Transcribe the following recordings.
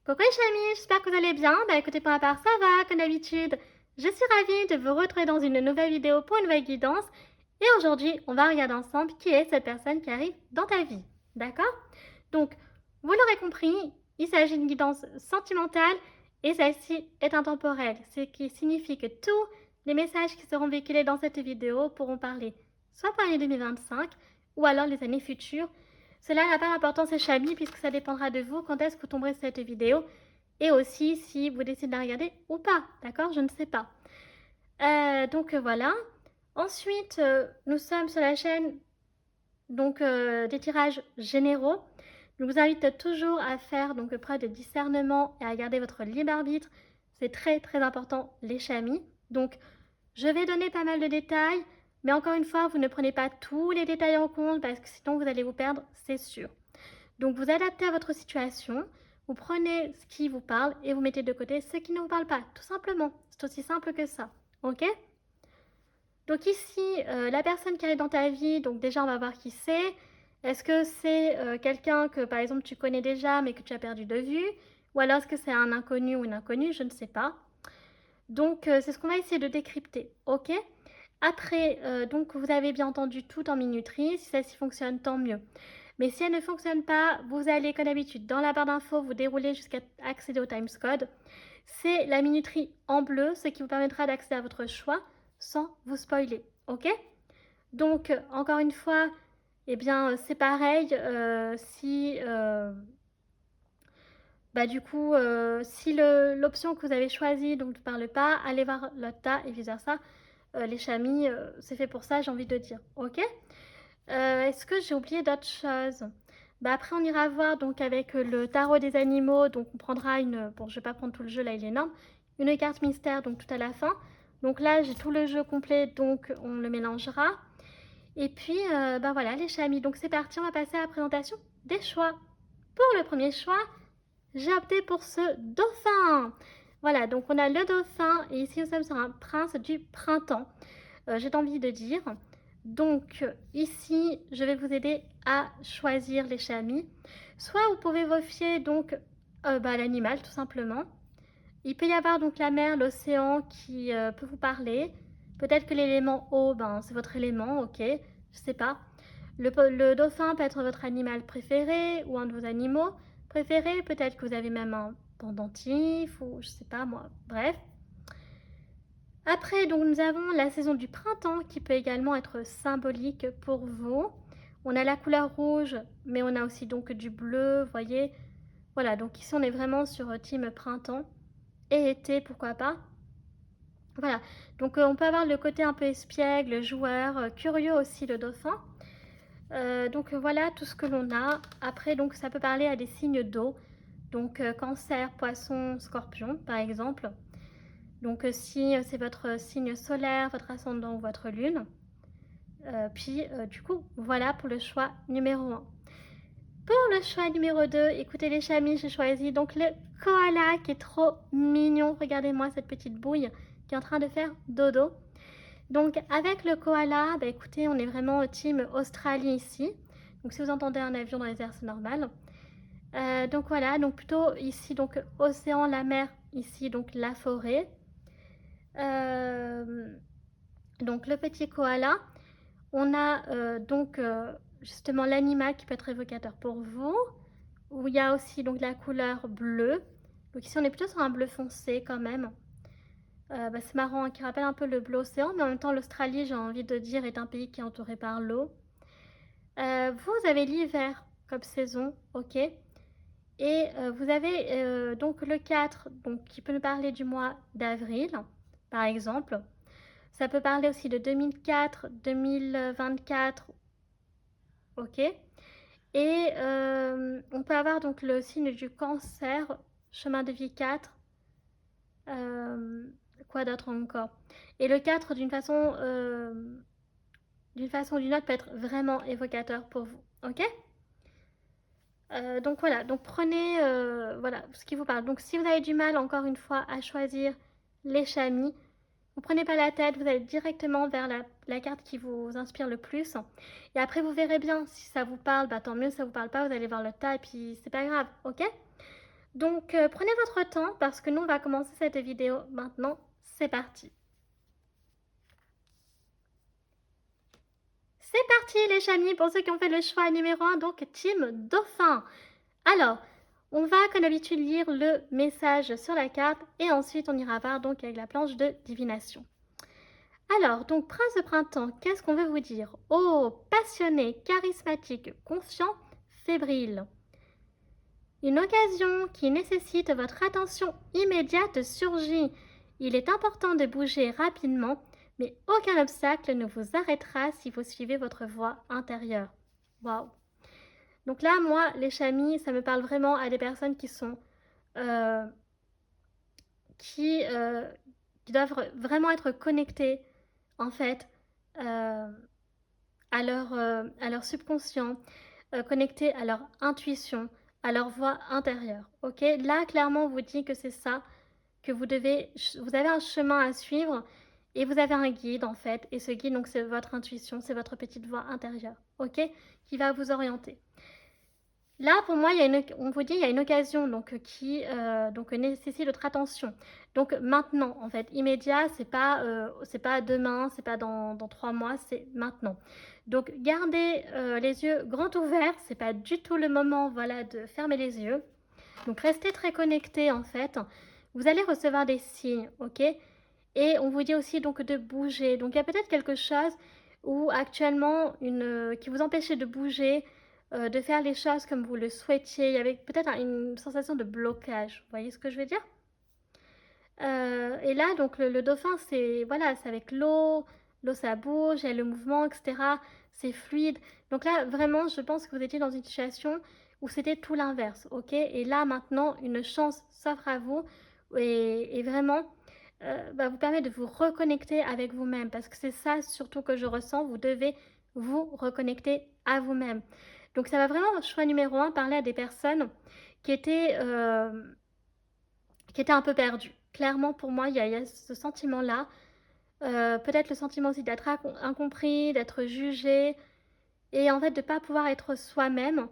Coucou les amis, j'espère que vous allez bien. Écoutez, pour ma part, ça va, comme d'habitude. Je suis ravie de vous retrouver dans une nouvelle vidéo pour une nouvelle guidance. Et aujourd'hui, on va regarder ensemble qui est cette personne qui arrive dans ta vie. D'accord? Donc, vous l'aurez compris, il s'agit d'une guidance sentimentale et celle-ci est intemporelle. Ce qui signifie que tous les messages qui seront véhiculés dans cette vidéo pourront parler soit pour l'année 2025 ou alors les années futures. Cela n'a pas d'importance chez Ami puisque ça dépendra de vous quand est-ce que vous tomberez sur cette vidéo et aussi si vous décidez de la regarder ou pas, d'accord? Je ne sais pas. Voilà. Ensuite, nous sommes sur la chaîne des tirages généraux. Je vous invite toujours à faire preuve de discernement et à garder votre libre arbitre. C'est très très important les chamis. Donc je vais donner pas mal de détails, mais encore une fois, vous ne prenez pas tous les détails en compte parce que sinon vous allez vous perdre, c'est sûr. Donc vous adaptez à votre situation, vous prenez ce qui vous parle et vous mettez de côté ce qui ne vous parle pas, tout simplement. C'est aussi simple que ça, ok? Donc ici, la personne qui arrive dans ta vie, donc déjà on va voir qui c'est. Est-ce que c'est quelqu'un que par exemple tu connais déjà mais que tu as perdu de vue? Ou alors est-ce que c'est un inconnu ou une inconnue? Je ne sais pas. Donc c'est ce qu'on va essayer de décrypter, ok? Après, donc vous avez bien entendu tout en minuterie. Si celle-ci fonctionne, tant mieux. Mais si elle ne fonctionne pas, vous allez comme d'habitude dans la barre d'infos, vous déroulez jusqu'à accéder au timescode. C'est la minuterie en bleu, ce qui vous permettra d'accéder à votre choix sans vous spoiler, ok? Donc, encore une fois, eh bien, c'est pareil, si, si l'option que vous avez choisie donc, ne parle pas, allez voir le tas et vice-versa. Les chamis, c'est fait pour ça, j'ai envie de dire, ok? Est-ce que j'ai oublié d'autres choses? Après, on ira voir donc avec le tarot des animaux. Donc, on prendra une. Bon, je vais pas prendre tout le jeu, là, il est énorme. Une carte mystère, donc tout à la fin. Donc là, j'ai tout le jeu complet, donc on le mélangera. Et puis, voilà, les chamis. Donc, c'est parti, on va passer à la présentation des choix. Pour le premier choix, j'ai opté pour ce dauphin. Voilà, donc on a le dauphin, et ici, nous sommes sur un prince du printemps. J'ai envie de dire. Donc ici, je vais vous aider à choisir les chamis. Soit vous pouvez vous fier donc à l'animal tout simplement. Il peut y avoir donc la mer, l'océan qui peut vous parler. Peut-être que l'élément eau, c'est votre élément, ok, je sais pas. Le dauphin peut être votre animal préféré ou un de vos animaux préférés. Peut-être que vous avez même un pendentif ou je sais pas moi, bref. Après, donc, nous avons la saison du printemps qui peut également être symbolique pour vous. On a la couleur rouge, mais on a aussi donc du bleu, vous voyez. Voilà, donc ici on est vraiment sur team printemps et été, pourquoi pas. Voilà, donc on peut avoir le côté un peu espiègle, joueur, curieux aussi le dauphin. Voilà tout ce que l'on a. Après, donc ça peut parler à des signes d'eau. Donc cancer, poisson, scorpion par exemple. Donc si c'est votre signe solaire, votre ascendant ou votre lune. Du coup, voilà pour le choix numéro 1. Pour le choix numéro 2, écoutez les chamis, j'ai choisi donc le koala qui est trop mignon. Regardez-moi cette petite bouille qui est en train de faire dodo. Donc avec le koala, écoutez, on est vraiment au team Australie ici. Donc si vous entendez un avion dans les airs, c'est normal. Donc voilà, donc plutôt ici donc océan, la mer, ici donc la forêt. Donc le petit koala. On a justement l'animal qui peut être évocateur pour vous. Où il y a aussi donc la couleur bleue. Donc ici on est plutôt sur un bleu foncé quand même. C'est marrant, hein, qui rappelle un peu le bleu océan, mais en même temps l'Australie, j'ai envie de dire, est un pays qui est entouré par l'eau. Vous avez l'hiver comme saison, ok. Et vous avez donc le 4, donc, qui peut nous parler du mois d'avril, par exemple. Ça peut parler aussi de 2004, 2024, ok. Et on peut avoir donc le signe du cancer, chemin de vie 4. Quoi d'autre encore? Et le 4, d'une façon ou d'une autre, peut être vraiment évocateur pour vous, ok. Donc voilà, donc prenez voilà, ce qui vous parle. Donc si vous avez du mal, encore une fois, à choisir les chamis, vous prenez pas la tête, vous allez directement vers la carte qui vous inspire le plus. Et après, vous verrez bien si ça vous parle, tant mieux, si ça vous parle pas, vous allez voir le tas et puis c'est pas grave, ok. Donc, prenez votre temps parce que nous, on va commencer cette vidéo maintenant. C'est parti. C'est parti les amis, pour ceux qui ont fait le choix numéro 1, donc Team Dauphin. Alors, on va comme d'habitude lire le message sur la carte et ensuite on ira voir donc avec la planche de divination. Alors, donc Prince de Printemps, qu'est-ce qu'on veut vous dire? Oh, passionné, charismatique, confiant, fébrile. Une occasion qui nécessite votre attention immédiate surgit. Il est important de bouger rapidement, mais aucun obstacle ne vous arrêtera si vous suivez votre voie intérieure. Waouh! Donc là, moi, les chamis, ça me parle vraiment à des personnes qui sont euh, qui, euh, qui doivent vraiment être connectées en fait euh, à leur subconscient, connectées à leur intuition, à leur voix intérieure. Ok, là clairement on vous dit que c'est ça que vous avez un chemin à suivre et vous avez un guide en fait. Et ce guide donc c'est votre intuition, c'est votre petite voix intérieure, ok, qui va vous orienter. Là, pour moi, on vous dit il y a une occasion qui nécessite votre attention. Donc maintenant, en fait, immédiat, c'est pas demain, c'est pas dans 3 mois, c'est maintenant. Donc gardez les yeux grands ouverts, c'est pas du tout le moment, voilà, de fermer les yeux. Donc restez très connectés en fait. Vous allez recevoir des signes, ok? Et on vous dit aussi donc de bouger. Donc il y a peut-être quelque chose où actuellement qui vous empêchait de bouger, de faire les choses comme vous le souhaitiez. Il y avait peut-être une sensation de blocage. Vous voyez ce que je veux dire? Et là, donc le dauphin, c'est voilà, c'est avec l'eau ça bouge, il y a le mouvement, etc. C'est fluide. Donc là, vraiment, je pense que vous étiez dans une situation où c'était tout l'inverse, ok? Et là, maintenant, une chance s'offre à vous et vraiment vous permet de vous reconnecter avec vous-même parce que c'est ça surtout que je ressens. Vous devez vous reconnecter à vous-même. Donc ça va vraiment, choix numéro 1, parler à des personnes qui étaient, euh, qui étaient un peu perdues. Clairement, pour moi, il y a ce sentiment-là. Peut-être le sentiment aussi d'être incompris, d'être jugé, et en fait de ne pas pouvoir être soi-même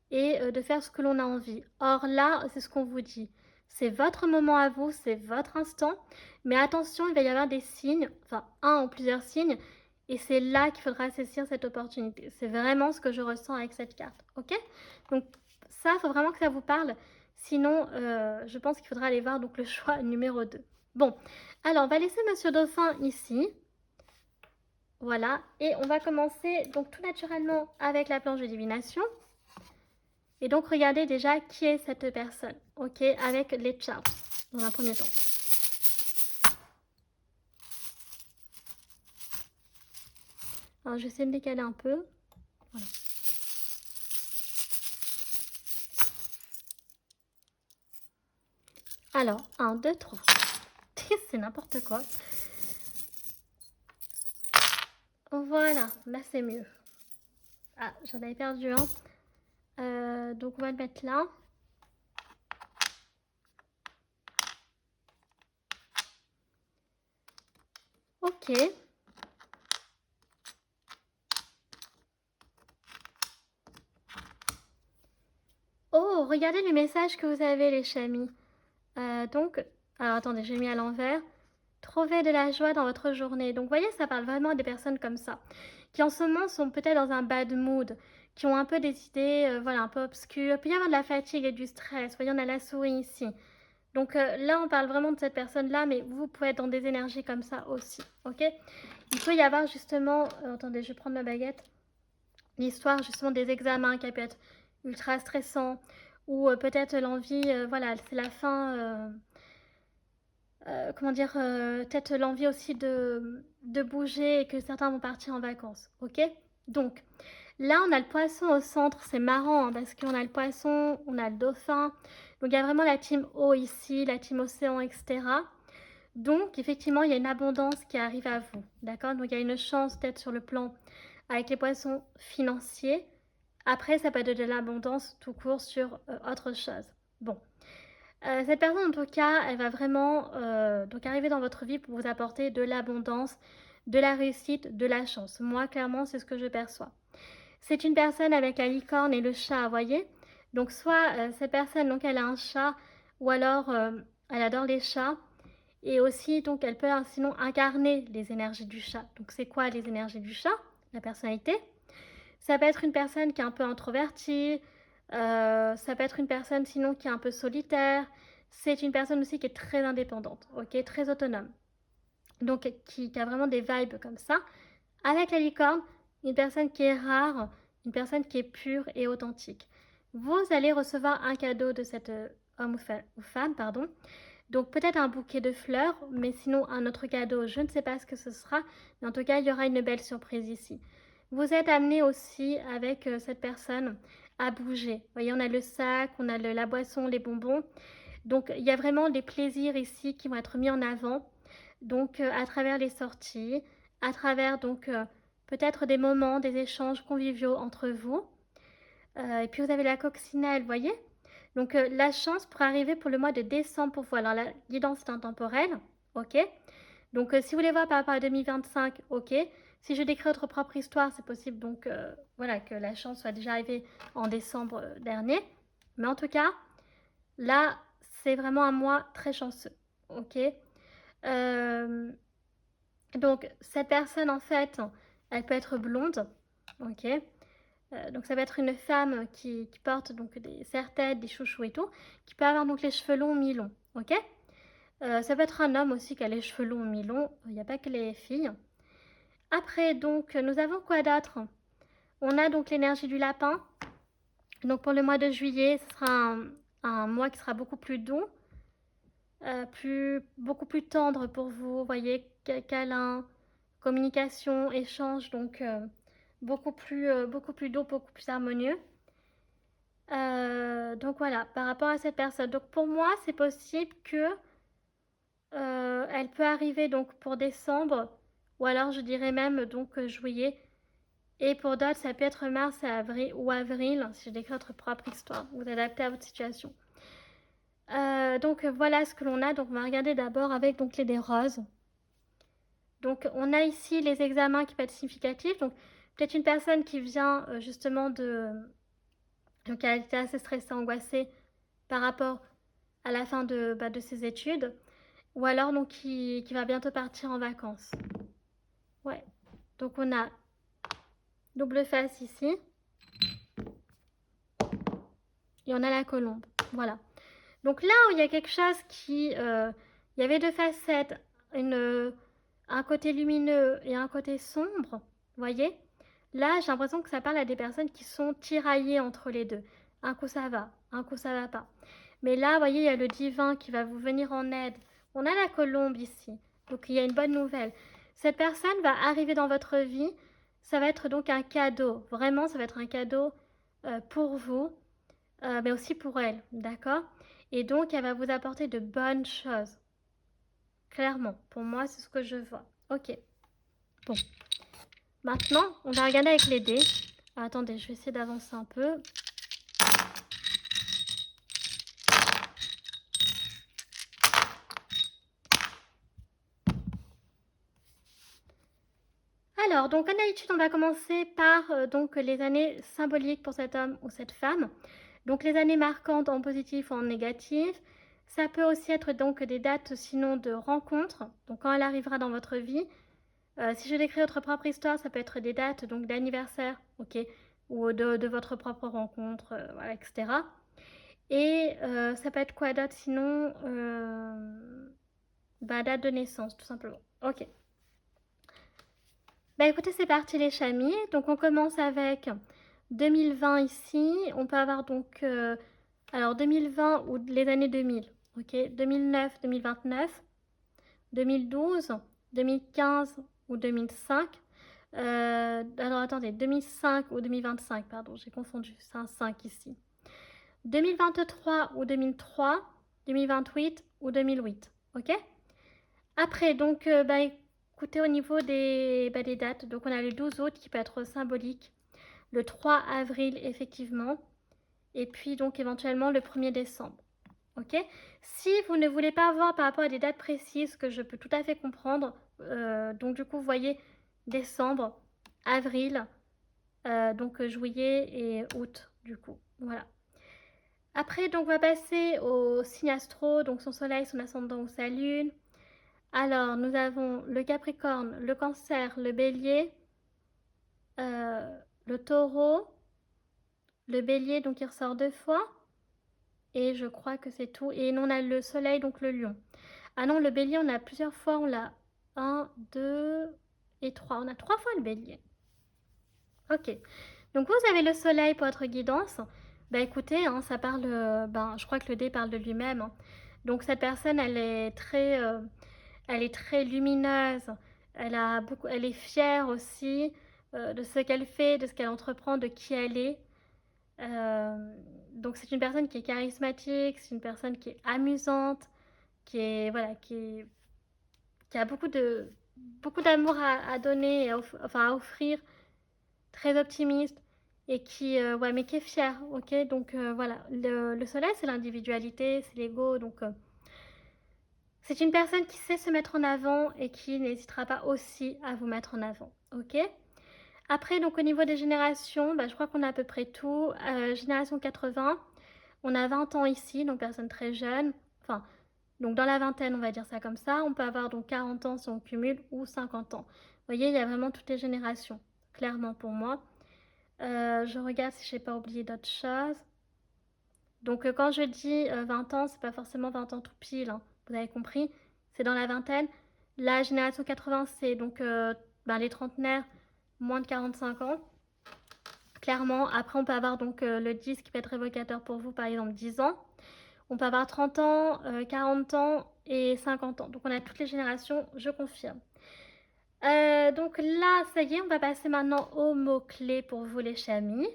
et de faire ce que l'on a envie. Or là, c'est ce qu'on vous dit. C'est votre moment à vous, c'est votre instant, mais attention, il va y avoir des signes, enfin un ou plusieurs signes, et c'est là qu'il faudra saisir cette opportunité. C'est vraiment ce que je ressens avec cette carte, ok? Donc ça, il faut vraiment que ça vous parle, sinon je pense qu'il faudra aller voir donc le choix numéro 2. Bon, alors on va laisser Monsieur Dauphin ici. Voilà, et on va commencer donc tout naturellement avec la planche de divination. Et donc regardez déjà qui est cette personne, ok, avec les charts dans un premier temps. Alors je vais essayer de décaler un peu. Voilà. Alors, 1, 2, 3. C'est n'importe quoi. Voilà, là c'est mieux. Ah, j'en avais perdu un. Donc on va le mettre là. Ok. Oh, regardez le message que vous avez les chamis. Donc, alors attendez, j'ai mis à l'envers. Trouvez de la joie dans votre journée. Donc, vous voyez, ça parle vraiment à des personnes comme ça, qui en ce moment sont peut-être dans un bad mood, qui ont un peu des idées, voilà, un peu obscures. Il peut y avoir de la fatigue et du stress. Vous voyez, on a la souris ici. Donc là, on parle vraiment de cette personne-là, mais vous pouvez être dans des énergies comme ça aussi, ok? Il peut y avoir justement, attendez, je vais prendre ma baguette, l'histoire justement des examens qui a pu être ultra stressant, ou peut-être l'envie, voilà, c'est la fin, comment dire, peut-être l'envie aussi de bouger et que certains vont partir en vacances, ok? Donc, là, on a le poisson au centre, c'est marrant hein, parce qu'on a le poisson, on a le dauphin, donc il y a vraiment la team eau ici, la team océan, etc. Donc, effectivement, il y a une abondance qui arrive à vous, d'accord? Donc, il y a une chance peut-être sur le plan avec les poissons financiers. Après, ça peut être de l'abondance tout court sur autre chose. Bon. Cette personne, en tout cas, elle va vraiment donc arriver dans votre vie pour vous apporter de l'abondance, de la réussite, de la chance. Moi, clairement, c'est ce que je perçois. C'est une personne avec la licorne et le chat, vous voyez? Donc, soit cette personne, donc elle a un chat, ou alors elle adore les chats. Et aussi, donc, elle peut sinon incarner les énergies du chat. Donc, c'est quoi les énergies du chat? La personnalité. Ça peut être une personne qui est un peu introvertie. Ça peut être une personne sinon qui est un peu solitaire. C'est une personne aussi qui est très indépendante, ok, très autonome. Donc, qui a vraiment des vibes comme ça. Avec la licorne, une personne qui est rare, une personne qui est pure et authentique. Vous allez recevoir un cadeau de cet homme ou femme, pardon. Donc peut-être un bouquet de fleurs, mais sinon un autre cadeau, je ne sais pas ce que ce sera, mais en tout cas il y aura une belle surprise ici. Vous êtes amené aussi avec cette personne à bouger. Vous voyez, on a le sac, on a la boisson, les bonbons. Donc il y a vraiment des plaisirs ici qui vont être mis en avant. Donc à travers les sorties, à travers donc peut-être des moments, des échanges conviviaux entre vous. Et puis vous avez la coccinelle, vous voyez. Donc la chance pour arriver pour le mois de décembre pour vous. Alors la guidance est intemporelle, ok. Donc si vous voulez voir par rapport à 2025, ok. Si je décris votre propre histoire, c'est possible donc voilà que la chance soit déjà arrivée en décembre dernier. Mais en tout cas, là, c'est vraiment un mois très chanceux, ok. Donc cette personne en fait, elle peut être blonde, ok. Donc ça va être une femme qui porte donc des serre-têtes, des chouchous et tout, qui peut avoir donc les cheveux longs, mi-longs, ok. Ça peut être un homme aussi qui a les cheveux longs, mi-longs, il n'y a pas que les filles. Après donc nous avons quoi d'autre? On a donc l'énergie du lapin. Donc pour le mois de juillet, ce sera un mois qui sera beaucoup plus doux, beaucoup plus tendre pour vous, vous voyez, câlin, communication, échange, donc beaucoup plus doux, beaucoup plus harmonieux. Donc voilà, par rapport à cette personne. Donc pour moi, c'est possible que elle peut arriver donc pour décembre, ou alors je dirais même donc juillet. Et pour d'autres, ça peut être mars ou avril, si je décris votre propre histoire. Vous adaptez à votre situation. Donc voilà ce que l'on a. Donc on va regarder d'abord avec donc les dés roses. Donc on a ici les examens qui peuvent être significatifs. Donc peut-être une personne qui vient justement donc elle était assez stressée, angoissée par rapport à la fin de ses études, ou alors donc qui va bientôt partir en vacances. Ouais, donc on a double face ici, et on a la colombe, voilà. Donc là où il y a quelque chose il y avait deux facettes, un côté lumineux et un côté sombre, vous voyez. Là, j'ai l'impression que ça parle à des personnes qui sont tiraillées entre les deux. Un coup ça va, un coup ça va pas. Mais là, vous voyez, il y a le divin qui va vous venir en aide. On a la colombe ici. Donc, il y a une bonne nouvelle. Cette personne va arriver dans votre vie. Ça va être donc un cadeau. Vraiment, ça va être un cadeau pour vous, mais aussi pour elle. D'accord? Et donc, elle va vous apporter de bonnes choses. Clairement, pour moi, c'est ce que je vois. Ok. Bon. Maintenant, on va regarder avec les dés. Attendez, je vais essayer d'avancer un peu. Alors, donc, comme d'habitude, on va commencer par donc, les années symboliques pour cet homme ou cette femme. Donc, les années marquantes en positif ou en négatif. Ça peut aussi être donc des dates sinon de rencontres. Donc, quand elle arrivera dans votre vie. Si je décris votre propre histoire, ça peut être des dates donc d'anniversaire, ok, ou de votre propre rencontre, voilà, etc. Et ça peut être quoi d'autre sinon date de naissance, tout simplement. Ok. Bah écoutez, c'est parti les chamis. Donc on commence avec 2020 ici. On peut avoir donc alors 2020 ou les années 2000. Ok, 2009, 2029, 2012, 2015 ou 2005. Alors attendez, 2005 ou 2025, pardon, j'ai confondu, c'est un 5 ici. 2023 ou 2003, 2028 ou 2008, ok. Après, donc, écoutez, au niveau des dates, donc on a le 12 août qui peut être symbolique, le 3 avril, effectivement, et puis donc éventuellement le 1er décembre. Ok. Si vous ne voulez pas voir par rapport à des dates précises, que je peux tout à fait comprendre, donc du coup, vous voyez décembre, avril, donc juillet et août, du coup. Voilà. Après, donc, on va passer au signe astro, donc son soleil, son ascendant ou sa lune. Alors, nous avons le Capricorne, le Cancer, le Bélier, le Taureau, le Bélier, donc il ressort 2 fois. Et je crois que c'est tout. Et on a le Soleil, donc le Lion. Ah non, le Bélier, on a plusieurs fois. On l'a 1, 2 et 3. On a 3 fois le Bélier. Ok. Donc vous avez le Soleil pour votre guidance. Bah écoutez, hein, ça parle. Je crois que le dé parle de lui-même, hein. Donc cette personne, elle est très lumineuse. Elle est fière aussi de ce qu'elle fait, de ce qu'elle entreprend, de qui elle est. Donc c'est une personne qui est charismatique, c'est une personne qui est amusante, qui est voilà, qui a beaucoup d'amour à donner, et enfin à offrir, très optimiste et qui ouais, mais qui est fière, ok. Donc voilà, le soleil c'est l'individualité, c'est l'ego, donc c'est une personne qui sait se mettre en avant et qui n'hésitera pas aussi à vous mettre en avant, ok. Après, donc au niveau des générations, je crois qu'on a à peu près tout. Génération 80, on a 20 ans ici, donc personne très jeune. Enfin, donc dans la vingtaine, on va dire ça comme ça. On peut avoir donc 40 ans si on cumule ou 50 ans. Vous voyez, il y a vraiment toutes les générations, clairement pour moi. Je regarde si je n'ai pas oublié d'autres choses. Donc quand je dis 20 ans, c'est pas forcément 20 ans tout pile, hein. Vous avez compris, c'est dans la vingtaine. La génération 80, c'est donc les trentenaires, moins de 45 ans. Clairement, après on peut avoir donc le 10 qui peut être révocateur pour vous, par exemple 10 ans. On peut avoir 30 ans, 40 ans et 50 ans. Donc on a toutes les générations, je confirme. Donc là, ça y est, on va passer maintenant aux mots-clés pour vous les chamis.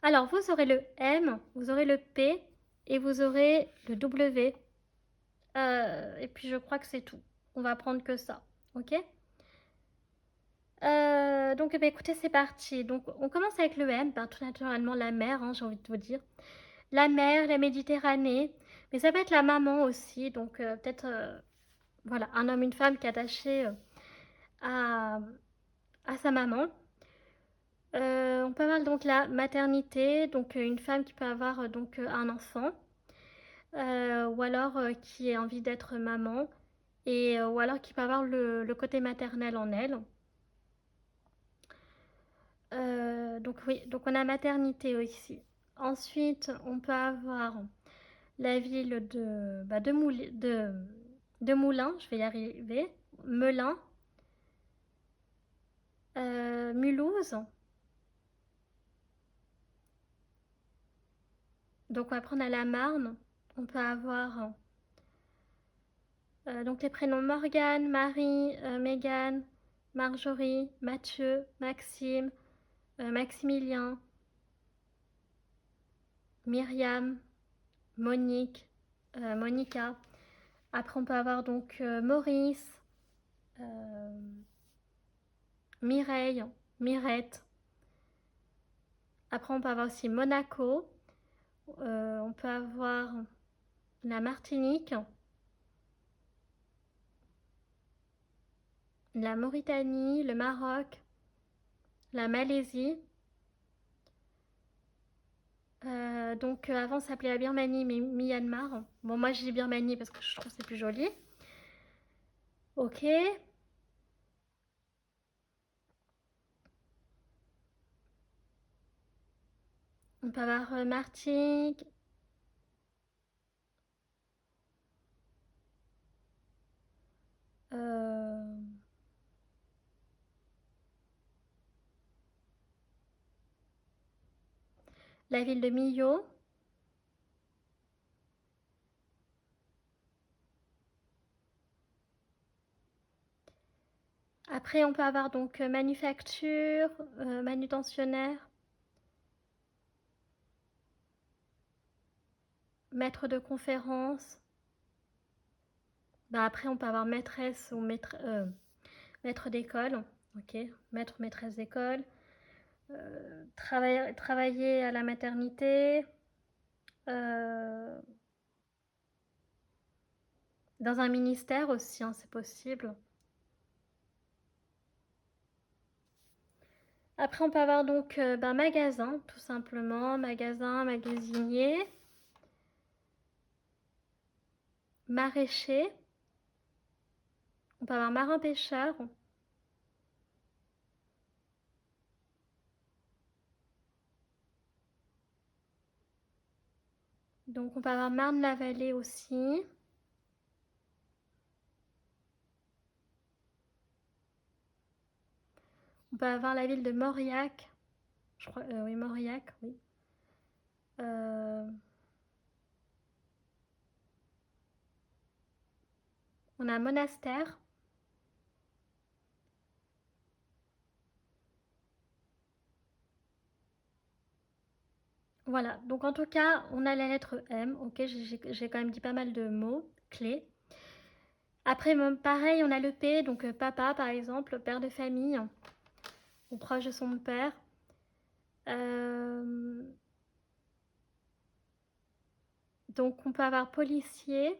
Alors vous aurez le M, vous aurez le P et vous aurez le W. Et puis je crois que c'est tout. On va prendre que ça, ok. Donc écoutez, c'est parti. Donc on commence avec le M, tout naturellement la mer, hein, j'ai envie de vous dire. La mer, la Méditerranée, mais ça peut être la maman aussi, donc peut-être voilà, un homme, une femme qui est attaché à, à sa maman. On peut avoir donc la maternité, donc une femme qui peut avoir donc un enfant, ou alors qui a envie d'être maman, et ou alors qui peut avoir le côté maternel en elle. Donc oui, donc on a maternité ici. Ensuite, on peut avoir la ville de Moulins, je vais y arriver, Melun, Mulhouse. Donc on va prendre à la Marne. On peut avoir donc les prénoms Morgane, Marie, Mégane, Marjorie, Mathieu, Maxime, Maximilien, Myriam, Monique, Monica. Après on peut avoir donc Maurice, euh, Mireille, Mirette. Après on peut avoir aussi Monaco. On peut avoir la Martinique, la Mauritanie, le Maroc, la Malaisie. Donc avant ça s'appelait la Birmanie, mais Myanmar. Bon, moi je dis Birmanie parce que je trouve que c'est plus joli. Ok. On peut avoir Martinique. euh, la ville de Millau. Après, on peut avoir donc manufacture, manutentionnaire, maître de conférence. Après, on peut avoir maîtresse ou maître d'école. Ok, maître, maîtresse d'école. Travailler à la maternité. euh, Dans un ministère aussi, hein, c'est possible. Après, on peut avoir donc magasin, tout simplement, magasin, magasinier. maraîcher. On peut avoir marin-pêcheur. Donc on peut avoir Marne-la-Vallée aussi. On peut avoir la ville de Mauriac. Je crois, oui, Mauriac, oui. On a Monastère. Voilà, donc en tout cas, on a la lettre M. Ok, j'ai quand même dit pas mal de mots clés. Après, pareil, on a le P, donc papa par exemple, père de famille, ou proche de son père. Donc on peut avoir policier,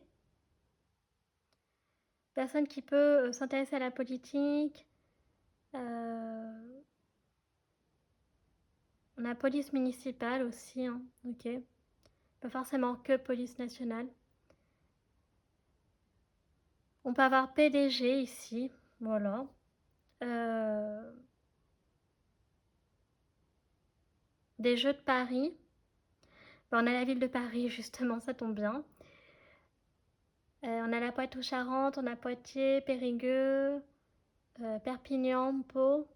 personne qui peut s'intéresser à la politique. On a police municipale aussi, hein, ok. Pas forcément que police nationale. On peut avoir PDG ici, voilà. Des jeux de paris. On a la ville de Paris, justement, ça tombe bien. On a la Poitou-Charentes, on a Poitiers, Périgueux, Perpignan, Pau.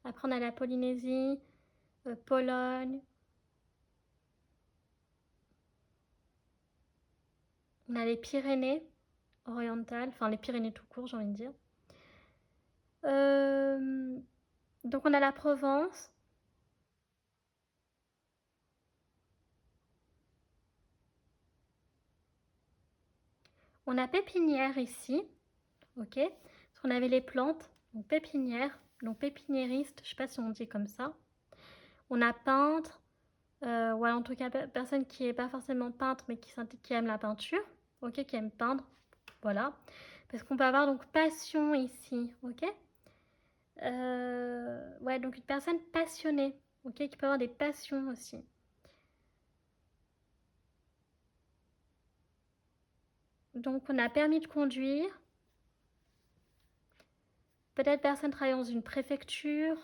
Après, on a la Polynésie, Pologne. On a les Pyrénées orientales, enfin les Pyrénées tout court, j'ai envie de dire. Donc, on a la Provence. On a pépinière ici, ok. Parce qu'on avait les plantes, donc pépinière, donc pépiniériste, je sais pas si on dit comme ça. On a peintre, ou alors en tout cas personne qui est pas forcément peintre mais qui aime la peinture, ok, qui aime peindre, voilà. Parce qu'on peut avoir donc passion ici, ok. Ouais, donc une personne passionnée, ok, qui peut avoir des passions aussi. Donc on a permis de conduire, peut-être personne travaillant dans une préfecture.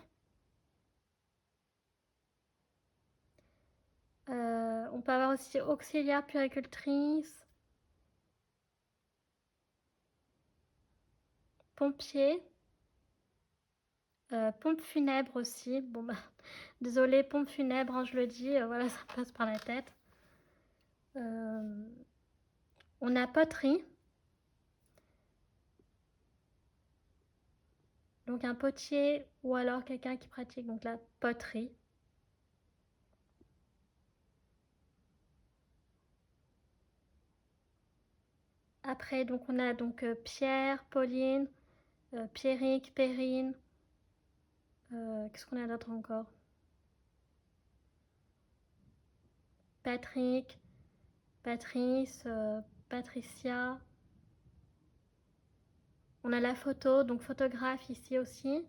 On peut avoir aussi auxiliaire puéricultrice, pompier, pompe funèbre aussi. Bon bah, désolé, pompe funèbre, hein, je le dis, voilà, ça passe par la tête. On a poterie. Donc un potier ou alors quelqu'un qui pratique donc la poterie. Après, donc on a donc Pierre, Pauline, Pierrick, Perrine. Qu'est-ce qu'on a d'autre encore? Patrick, Patrice, Patricia. On a la photo, donc photographe ici aussi.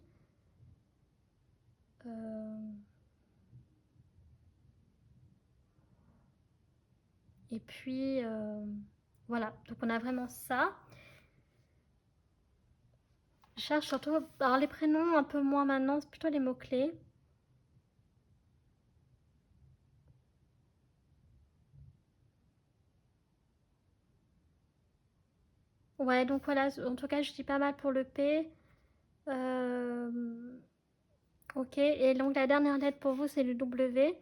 Et puis, voilà, donc on a vraiment ça. Je cherche surtout, alors les prénoms un peu moins maintenant, c'est plutôt les mots-clés. Ouais, donc voilà, en tout cas, je dis pas mal pour le P. Ok, et donc la dernière lettre pour vous, c'est le W.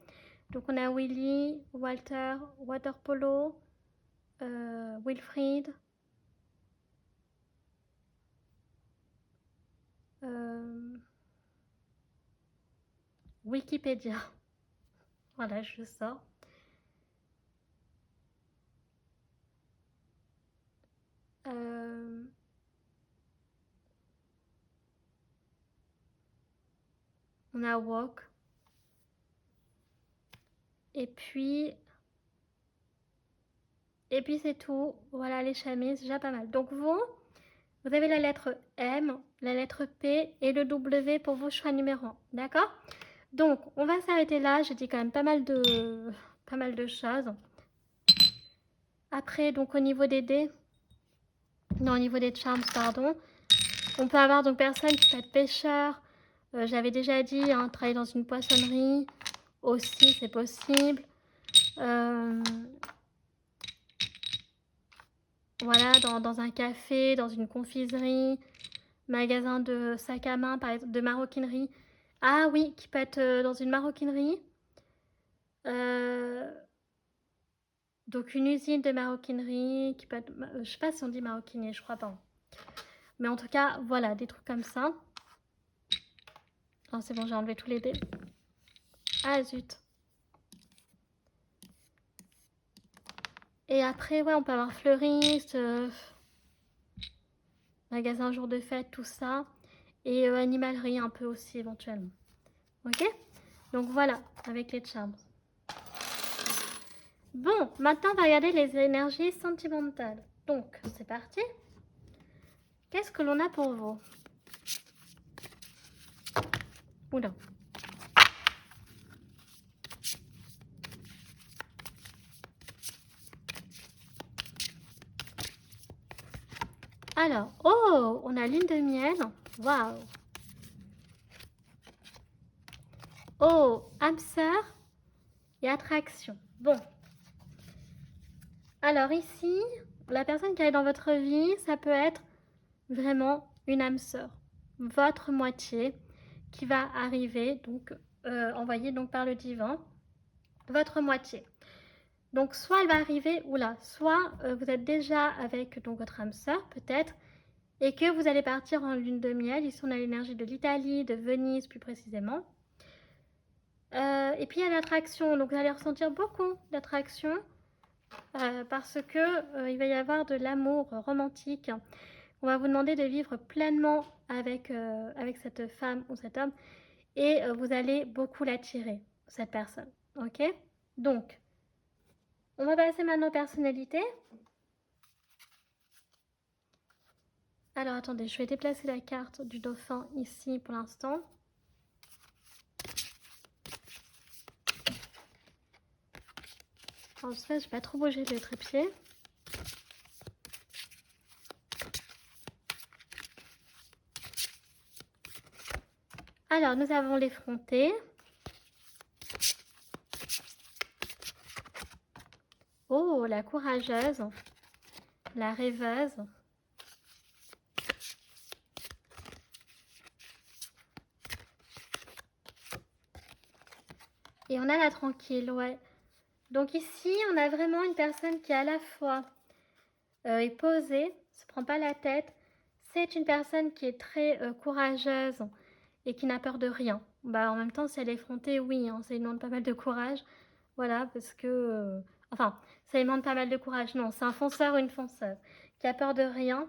Donc on a Willy, Walter, Waterpolo, Wilfried, Wikipédia. Voilà, je le sors. On a walk. Et puis c'est tout. Voilà les chemises, déjà pas mal. Donc vous avez la lettre M, la lettre P et le W pour vos choix numéro 1. D'accord? Donc on va s'arrêter là. J'ai dit quand même pas mal de choses. Après, donc au niveau des dés, non, au niveau des charms, pardon, on peut avoir donc personne qui peut être pêcheur. J'avais déjà dit, hein, travailler dans une poissonnerie aussi, c'est possible. Voilà, dans un café, dans une confiserie, magasin de sac à main, par exemple, de maroquinerie. Ah oui, qui peut être dans une maroquinerie. Donc une usine de maroquinerie, qui peut être, je sais pas si on dit maroquinier, je crois pas. Mais en tout cas, voilà, des trucs comme ça. Oh, c'est bon, j'ai enlevé tous les dés. Ah zut. Et après, ouais, on peut avoir fleuriste, magasin jour de fête, tout ça. Et animalerie un peu aussi éventuellement. Ok? Donc voilà, avec les charms. Bon, maintenant on va regarder les énergies sentimentales. Donc, c'est parti. Qu'est-ce que l'on a pour vous? Oula. Alors, oh, on a lune de miel. Waouh. Oh, âme sœur et attraction. Bon. Alors ici, la personne qui est dans votre vie, ça peut être vraiment une âme sœur. Votre moitié qui va arriver, donc envoyée donc par le divin. Votre moitié. Donc soit elle va arriver, oula, soit vous êtes déjà avec donc votre âme sœur peut-être, et que vous allez partir en lune de miel. Ici on a l'énergie de l'Italie, de Venise plus précisément. Et puis il y a l'attraction, donc vous allez ressentir beaucoup d'attraction parce que il va y avoir de l'amour romantique. On va vous demander de vivre pleinement avec cette femme ou cet homme et vous allez beaucoup l'attirer, cette personne. Ok? Donc, on va passer maintenant aux personnalités. Alors attendez, je vais déplacer la carte du dauphin ici pour l'instant. Alors, je ne vais pas trop bouger le trépied. Alors, nous avons l'effronté. Oh, la courageuse. La rêveuse. Et on a la tranquille, ouais. Donc ici, on a vraiment une personne qui à la fois est posée, se prend pas la tête. C'est une personne qui est très courageuse et qui n'a peur de rien. Bah, en même temps, si elle est effrontée, oui, hein, ça lui demande pas mal de courage. Voilà, parce que... enfin, ça lui demande pas mal de courage. Non, c'est un fonceur ou une fonceuse qui a peur de rien,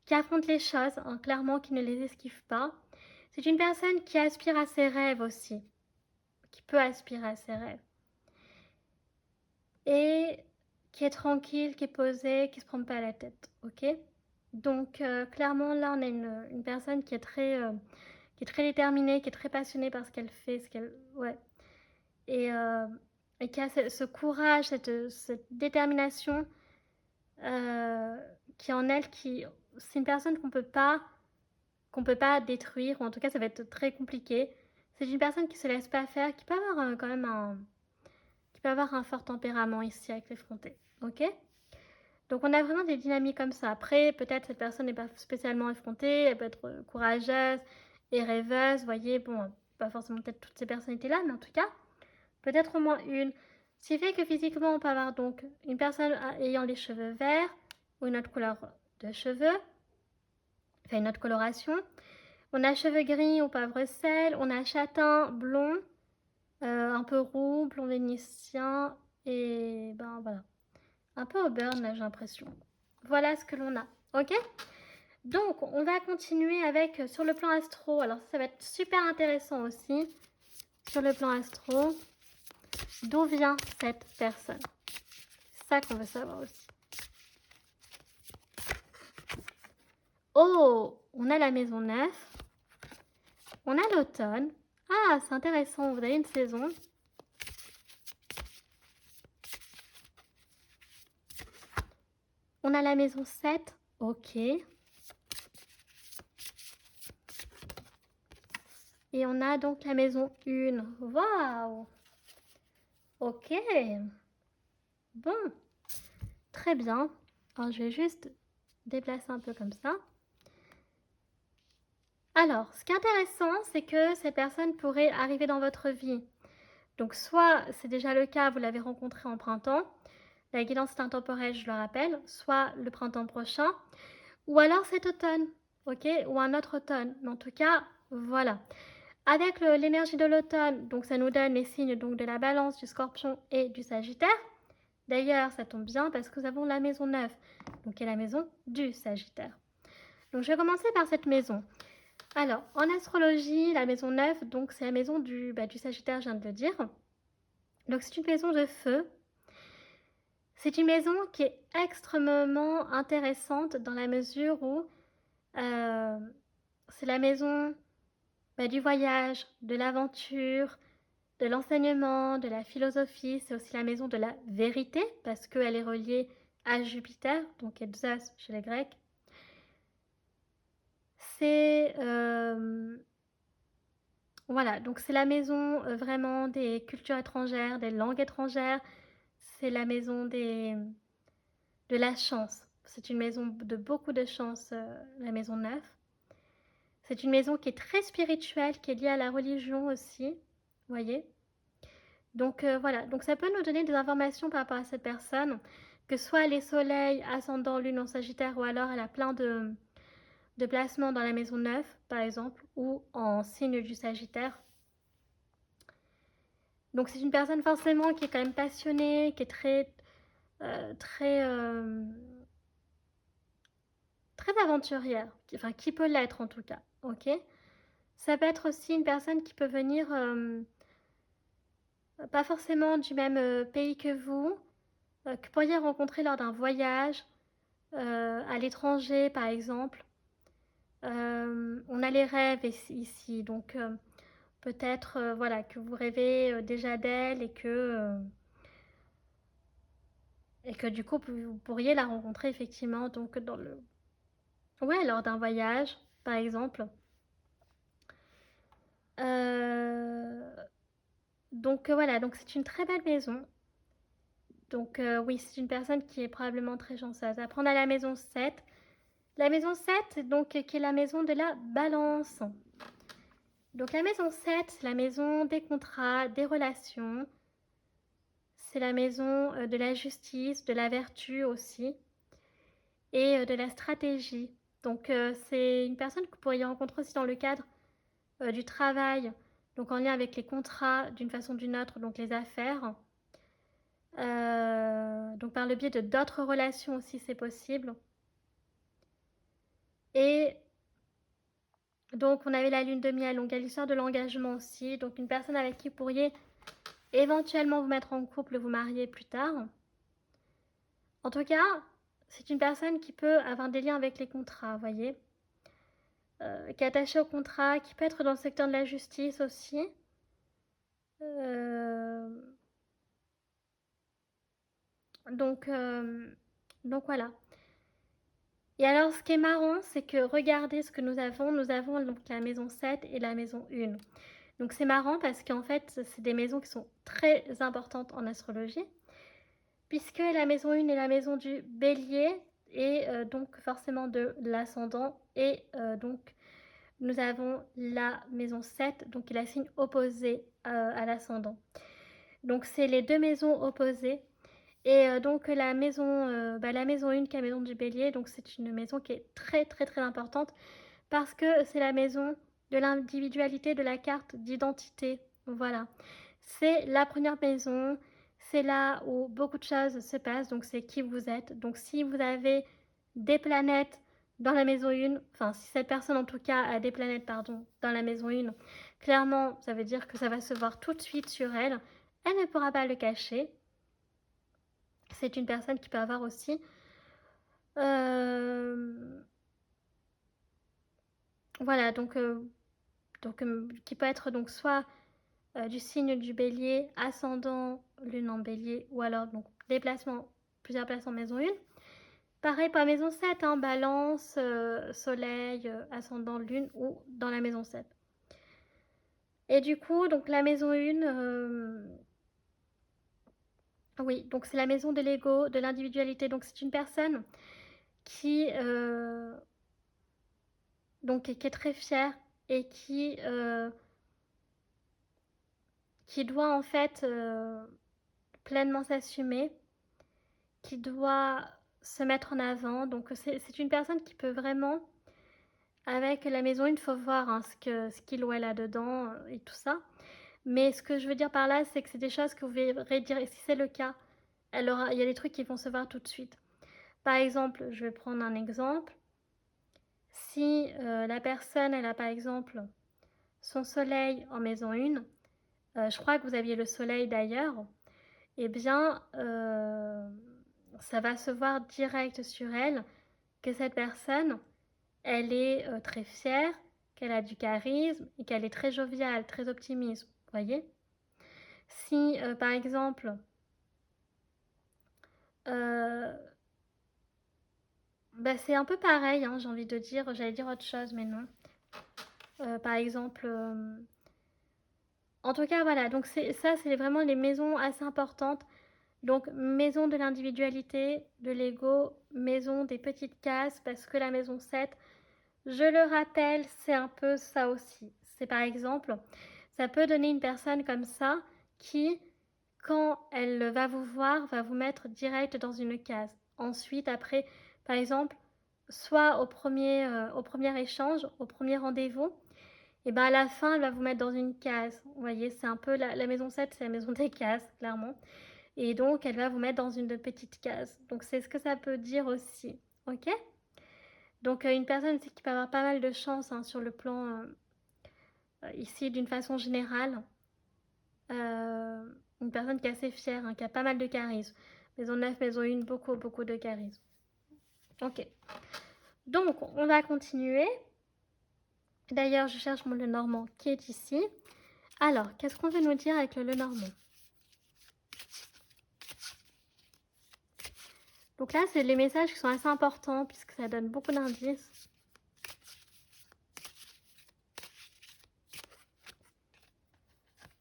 qui affronte les choses, hein, clairement, qui ne les esquive pas. C'est une personne qui aspire à ses rêves aussi, qui peut aspirer à ses rêves. Et qui est tranquille, qui est posée, qui se prend pas la tête, ok? Donc clairement là on a une personne qui est très déterminée, qui est très passionnée par ce qu'elle fait, ouais, et qui a ce courage, cette détermination qui est en elle, c'est une personne qu'on peut pas détruire, ou en tout cas ça va être très compliqué. C'est une personne qui se laisse pas faire, qui peut avoir quand même qui peut avoir un fort tempérament ici avec l'effronté, ok? Donc on a vraiment des dynamiques comme ça. Après, peut-être cette personne n'est pas spécialement effrontée, elle peut être courageuse et rêveuse, vous voyez, bon, pas forcément peut-être toutes ces personnalités-là, mais en tout cas, peut-être au moins une. Ce qui fait que physiquement, on peut avoir donc une personne ayant les cheveux verts ou une autre couleur de cheveux, enfin une autre coloration. On a cheveux gris ou poivre sel, on a châtain, blond, un peu roux, blond vénitien, et ben voilà. Un peu au burn là j'ai l'impression. Voilà ce que l'on a, ok? Donc on va continuer avec sur le plan astro. Alors ça va être super intéressant aussi. Sur le plan astro, d'où vient cette personne? C'est ça qu'on veut savoir aussi. Oh, on a la maison 9. On a l'automne. Ah, c'est intéressant, vous avez une saison. On a la maison 7, ok. Et on a donc la maison 1. Waouh! Ok. Bon, très bien. Alors, je vais juste déplacer un peu comme ça. Alors, ce qui est intéressant, c'est que cette personne pourrait arriver dans votre vie. Donc, soit c'est déjà le cas, vous l'avez rencontré en printemps, la guidance est intemporelle, je le rappelle, soit le printemps prochain, ou alors cet automne, ok, ou un autre automne. Mais en tout cas, voilà. Avec l'énergie de l'automne, donc ça nous donne les signes donc de la Balance, du Scorpion et du Sagittaire. D'ailleurs, ça tombe bien parce que nous avons la maison 9, donc qui est la maison du Sagittaire. Donc, je vais commencer par cette maison. Alors, en astrologie, la maison 9, donc c'est la maison du Sagittaire, je viens de le dire. Donc, c'est une maison de feu. C'est une maison qui est extrêmement intéressante dans la mesure où c'est la maison du voyage, de l'aventure, de l'enseignement, de la philosophie. C'est aussi la maison de la vérité parce qu'elle est reliée à Jupiter, donc Zeus chez les Grecs. C'est voilà, donc c'est la maison vraiment des cultures étrangères, des langues étrangères. C'est la maison de la chance. C'est une maison de beaucoup de chance, la maison 9. C'est une maison qui est très spirituelle, qui est liée à la religion aussi, vous voyez. Donc voilà, donc ça peut nous donner des informations par rapport à cette personne, que soit les soleils, ascendant, lune en Sagittaire, ou alors elle a plein de placements dans la maison 9, par exemple, ou en signe du Sagittaire. Donc c'est une personne forcément qui est quand même passionnée, qui est très aventurière, qui peut l'être en tout cas, ok. Ça peut être aussi une personne qui peut venir pas forcément du même pays que vous, que vous pourriez rencontrer lors d'un voyage à l'étranger par exemple. On a les rêves ici, donc peut-être voilà, que vous rêvez déjà d'elle et que du coup vous pourriez la rencontrer effectivement donc lors d'un voyage par exemple. Donc voilà, donc c'est une très belle maison. Donc oui, c'est une personne qui est probablement très chanceuse. Après on a la maison 7. La maison 7, donc qui est la maison de la Balance. Donc la maison 7, c'est la maison des contrats, des relations. C'est la maison de la justice, de la vertu aussi, et de la stratégie. Donc c'est une personne que vous pourriez rencontrer aussi dans le cadre du travail, donc en lien avec les contrats d'une façon ou d'une autre, donc les affaires. Donc par le biais de d'autres relations aussi, c'est possible. Et donc on avait la lune de miel, donc il y a l'histoire de l'engagement aussi. Donc une personne avec qui vous pourriez éventuellement vous mettre en couple, vous marier plus tard. En tout cas, c'est une personne qui peut avoir des liens avec les contrats, vous voyez. Qui est attachée au contrat, qui peut être dans le secteur de la justice aussi. Euh, donc, voilà. Et alors, ce qui est marrant, c'est que regardez ce que nous avons. Nous avons donc la maison 7 et la maison 1. Donc, c'est marrant parce qu'en fait, c'est des maisons qui sont très importantes en astrologie. Puisque la maison 1 est la maison du bélier et donc forcément de l'ascendant. Et donc, nous avons la maison 7, donc qui est la signe opposé à l'ascendant. Donc, c'est les deux maisons opposées. Et donc la maison 1 qui est la maison du bélier, donc c'est une maison qui est très très très importante parce que c'est la maison de l'individualité, de la carte d'identité. Voilà. C'est la première maison, c'est là où beaucoup de choses se passent, donc c'est qui vous êtes. Donc si vous avez des planètes dans la maison 1, enfin si cette personne en tout cas a des planètes, pardon, dans la maison 1, clairement ça veut dire que ça va se voir tout de suite sur elle. Elle ne pourra pas le cacher. C'est une personne qui peut avoir aussi voilà, donc qui peut être donc soit du signe du bélier, ascendant lune en bélier, ou alors donc plusieurs placements maison 1. Pareil pour la maison 7, hein, balance, soleil, ascendant, lune ou dans la maison 7. Et du coup, donc la maison 1, oui, donc c'est la maison de l'ego, de l'individualité. Donc c'est une personne qui, donc, qui est très fière et qui doit en fait pleinement s'assumer, qui doit se mettre en avant. Donc c'est une personne qui peut vraiment, avec la maison 1, il faut voir hein, ce qu'il ou elle a dedans et tout ça. Mais ce que je veux dire par là, c'est que c'est des choses que vous verrez dire, et si c'est le cas, il y a des trucs qui vont se voir tout de suite. Par exemple, je vais prendre un exemple. Si la personne, elle a par exemple son soleil en maison 1, je crois que vous aviez le soleil d'ailleurs, eh bien, ça va se voir direct sur elle que cette personne, elle est très fière, qu'elle a du charisme et qu'elle est très joviale, très optimiste. Vous voyez? Si, par exemple, bah, c'est un peu pareil, hein, j'ai envie de dire, j'allais dire autre chose, mais non. Par exemple, en tout cas, voilà, donc ça, c'est vraiment les maisons assez importantes. Donc, maison de l'individualité, de l'ego, maison des petites cases, parce que la maison 7, je le rappelle, c'est un peu ça aussi. C'est par exemple, ça peut donner une personne comme ça qui, quand elle va vous voir, va vous mettre direct dans une case. Ensuite, après, par exemple, soit au premier échange, au premier rendez-vous, et ben à la fin, elle va vous mettre dans une case. Vous voyez, c'est un peu la maison 7, c'est la maison des cases, clairement. Et donc, elle va vous mettre dans une petite case. Donc, c'est ce que ça peut dire aussi. Ok? Donc, une personne aussi qui peut avoir pas mal de chance hein, sur le plan ici d'une façon générale. Une personne qui est assez fière, hein, qui a pas mal de charisme. Maison 9, maison 1, beaucoup, beaucoup de charisme. Ok. Donc, on va continuer. D'ailleurs, je cherche mon Lenormand qui est ici. Alors, qu'est-ce qu'on veut nous dire avec le Lenormand? Donc là, c'est les messages qui sont assez importants puisque ça donne beaucoup d'indices.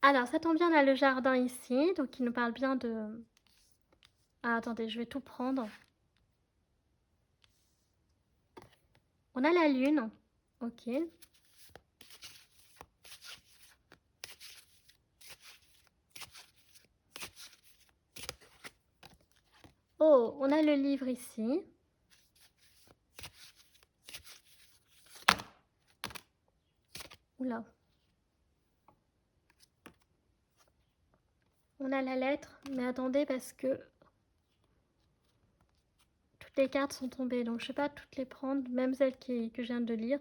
Alors, ça tombe bien, on a le jardin ici, donc il nous parle bien de... Ah, attendez, je vais tout prendre. On a la lune, ok. Oh, on a le livre ici. Oula. On a la lettre, mais attendez parce que toutes les cartes sont tombées, donc je ne vais pas toutes les prendre, même celles que je viens de lire.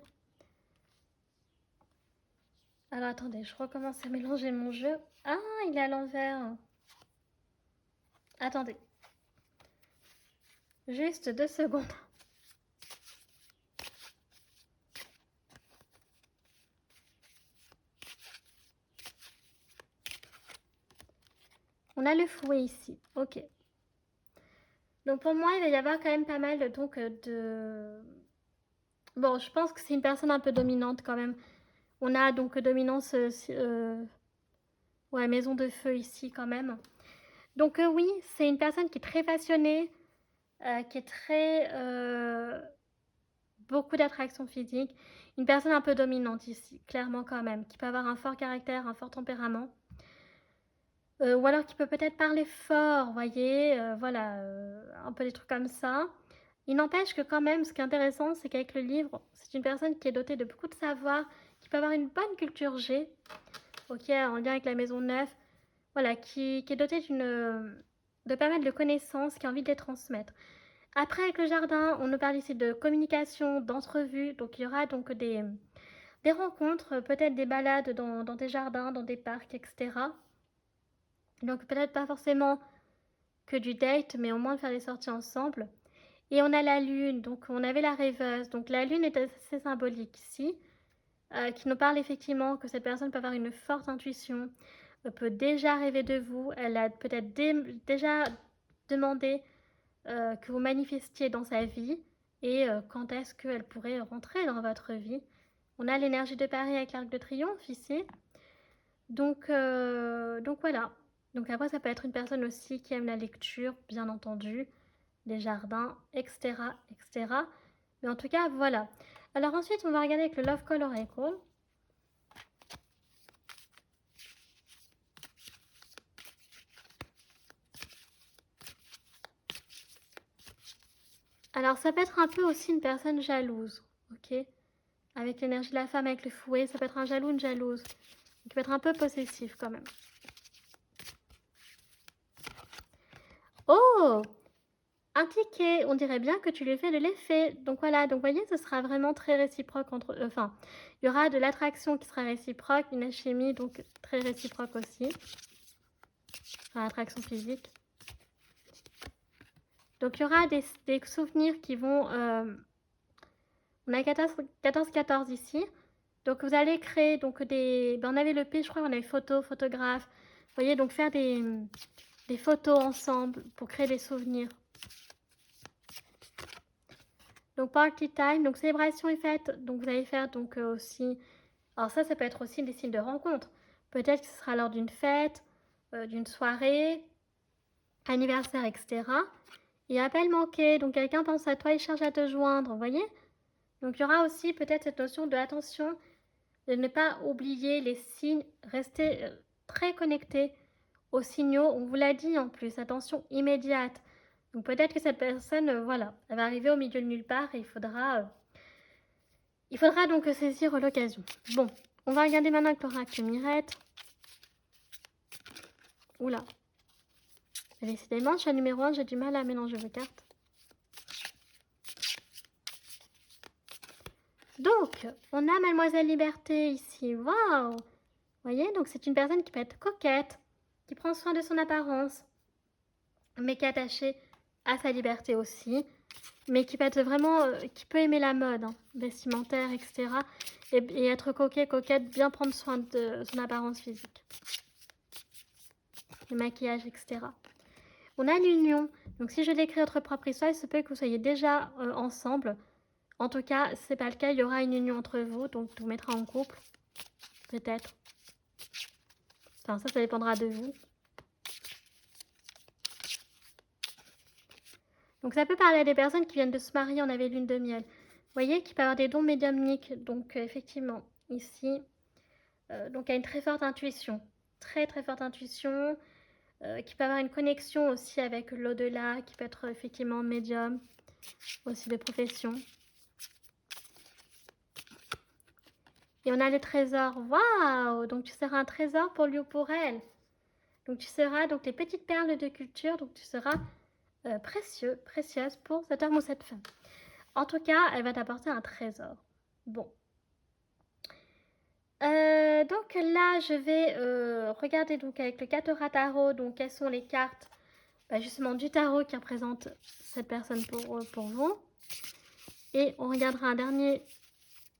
Alors attendez, je recommence à mélanger mon jeu. Ah, il est à l'envers. Attendez. Juste 2 secondes. On a le fouet ici, ok. Donc pour moi, il va y avoir quand même pas mal donc, de... Bon, je pense que c'est une personne un peu dominante quand même. On a donc dominance, ouais, maison de feu ici quand même. Donc oui, c'est une personne qui est très passionnée, qui est très... beaucoup d'attraction physique. Une personne un peu dominante ici, clairement quand même, qui peut avoir un fort caractère, un fort tempérament. Ou alors qui peut peut-être parler fort, vous voyez, voilà, un peu des trucs comme ça. Il n'empêche que quand même, ce qui est intéressant, c'est qu'avec le livre, c'est une personne qui est dotée de beaucoup de savoir, qui peut avoir une bonne culture G, ok, en lien avec la maison 9, voilà, qui est dotée de pas mal de connaissances, qui a envie de les transmettre. Après, avec le jardin, on nous parle ici de communication, d'entrevues, donc il y aura donc des rencontres, peut-être des balades dans des jardins, dans des parcs, etc. Donc peut-être pas forcément que du date, mais au moins de faire des sorties ensemble. Et on a la lune, donc on avait la rêveuse. Donc la lune est assez symbolique ici, qui nous parle effectivement que cette personne peut avoir une forte intuition, peut déjà rêver de vous. Elle a peut-être déjà demandé que vous manifestiez dans sa vie et quand est-ce qu'elle pourrait rentrer dans votre vie. On a l'énergie de Paris avec l'Arc de Triomphe ici. Donc voilà. Donc après, ça peut être une personne aussi qui aime la lecture, bien entendu, les jardins, etc., etc. Mais en tout cas, voilà. Alors ensuite, on va regarder avec le Love Call Oracle. Alors ça peut être un peu aussi une personne jalouse, ok? Avec l'énergie de la femme, avec le fouet, ça peut être un jaloux, une jalouse. Qui peut être un peu possessif quand même. Oh! Un ticket, on dirait bien que tu lui fais de l'effet. Donc voilà, donc vous voyez, ce sera vraiment très réciproque entre eux. Enfin, il y aura de l'attraction qui sera réciproque, une alchimie donc très réciproque aussi. Enfin, attraction physique. Donc il y aura des souvenirs qui vont... on a 14-14 ici. Donc vous allez créer donc des... Ben, on avait le P, je crois qu'on avait photo, photographe. Vous voyez, donc faire des photos ensemble pour créer des souvenirs. Donc party time, donc célébration et fête. Donc vous allez faire donc aussi... Alors ça peut être aussi des signes de rencontre. Peut-être que ce sera lors d'une fête, d'une soirée, anniversaire, etc. Et appel manqué, donc quelqu'un pense à toi et cherche à te joindre, vous voyez? Donc il y aura aussi peut-être cette notion de attention, de ne pas oublier les signes, rester très connecté aux signaux. On vous l'a dit en plus, attention immédiate. Donc peut-être que cette personne, voilà, elle va arriver au milieu de nulle part et il faudra donc saisir l'occasion. Bon, on va regarder maintenant avec l'oracle Mirette. Oula. Décidément, je suis à numéro 1, j'ai du mal à mélanger vos cartes. Donc, on a Mademoiselle Liberté ici. Waouh! Vous voyez, donc c'est une personne qui peut être coquette, qui prend soin de son apparence, mais qui est attachée à sa liberté aussi, mais qui peut être vraiment, qui peut aimer la mode, hein, vestimentaire, etc. Et être coquette, bien prendre soin de son apparence physique. Le maquillage, etc. On a l'union. Donc si je décris votre propre histoire, il se peut que vous soyez déjà ensemble. En tout cas, c'est pas le cas, il y aura une union entre vous, donc vous mettra en couple. Peut-être. Enfin, ça dépendra de vous. Donc ça peut parler à des personnes qui viennent de se marier, on avait lune de miel. Vous voyez, qui peut avoir des dons médiumniques. Donc effectivement, ici, donc il y a une très forte intuition. Très très forte intuition. Qui peut avoir une connexion aussi avec l'au-delà, qui peut être effectivement médium, aussi de profession. Et on a le trésor. Waouh! Donc tu seras un trésor pour lui ou pour elle. Donc tu seras donc les petites perles de culture, donc tu seras précieuse pour cet homme ou cette femme. En tout cas, elle va t'apporter un trésor. Bon. Donc là, je vais regarder donc avec le Katora Tarot, donc quelles sont les cartes justement du tarot qui représente cette personne pour vous. Et on regardera un dernier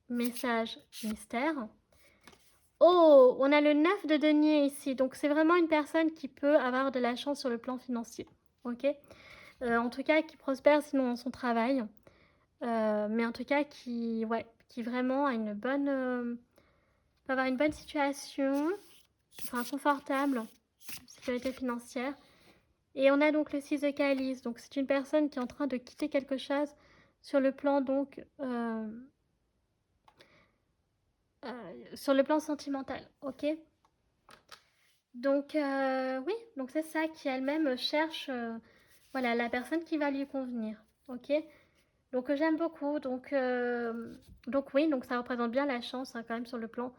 message mystère. Oh, on a le 9 de denier ici. Donc c'est vraiment une personne qui peut avoir de la chance sur le plan financier. Ok, en tout cas, qui prospère sinon dans son travail. Mais en tout cas, qui vraiment a une bonne... peut avoir une bonne situation, enfin confortable, sécurité financière. Et on a donc le 6 de calice. Donc c'est une personne qui est en train de quitter quelque chose sur le plan donc... sur le plan sentimental, ok? Donc oui, donc c'est ça qui elle-même cherche voilà, la personne qui va lui convenir, ok? Donc j'aime beaucoup, donc oui, donc ça représente bien la chance hein, quand même sur le plan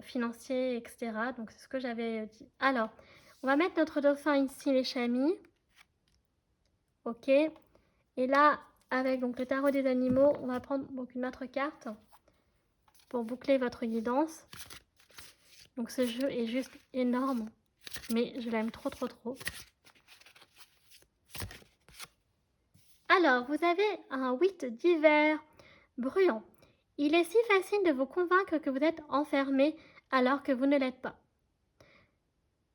financier, etc. Donc c'est ce que j'avais dit. Alors, on va mettre notre dauphin ici, les chamis, ok? Et là, avec donc le tarot des animaux, on va prendre donc une autre carte pour boucler votre guidance. Donc ce jeu est juste énorme, mais je l'aime trop. Alors, vous avez un 8 d'hiver bruyant. Il est si facile de vous convaincre que vous êtes enfermé alors que vous ne l'êtes pas.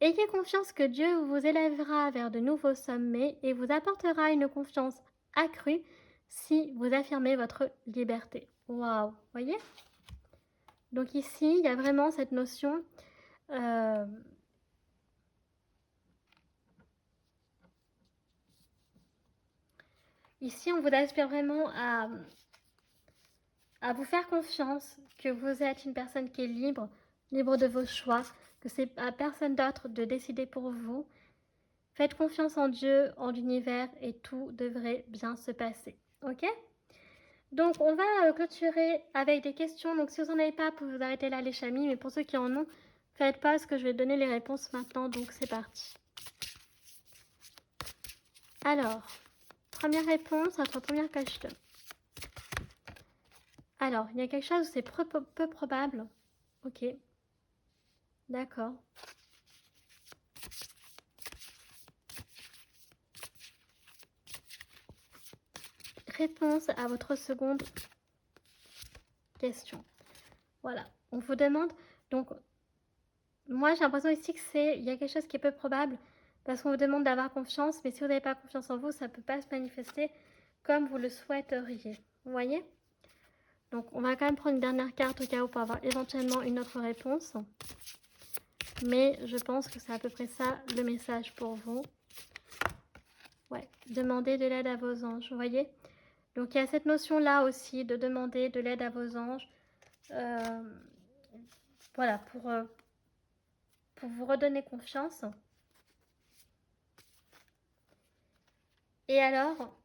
Ayez confiance que Dieu vous élèvera vers de nouveaux sommets et vous apportera une confiance accrue si vous affirmez votre liberté. Waouh, voyez? Donc ici, il y a vraiment cette notion ici, on vous aspire vraiment à vous faire confiance, que vous êtes une personne qui est libre, libre de vos choix, que c'est à personne d'autre de décider pour vous. Faites confiance en Dieu, en l'univers et tout devrait bien se passer. Ok? Donc, on va clôturer avec des questions. Donc, si vous n'en avez pas, vous pouvez vous arrêter là, les chamis. Mais pour ceux qui en ont, faites pas, parce que je vais donner les réponses maintenant. Donc, c'est parti. Alors, première réponse, notre première question. Alors, il y a quelque chose où c'est peu probable. Ok. D'accord. Réponse à votre seconde question. Voilà. On vous demande, donc, moi j'ai l'impression ici que il y a quelque chose qui est peu probable parce qu'on vous demande d'avoir confiance, mais si vous n'avez pas confiance en vous, ça ne peut pas se manifester comme vous le souhaiteriez. Vous voyez? Donc on va quand même prendre une dernière carte au cas où pour avoir éventuellement une autre réponse. Mais je pense que c'est à peu près ça le message pour vous. Ouais, demandez de l'aide à vos anges, vous voyez? Donc il y a cette notion-là aussi de demander de l'aide à vos anges. Voilà, pour vous redonner confiance. Et alors,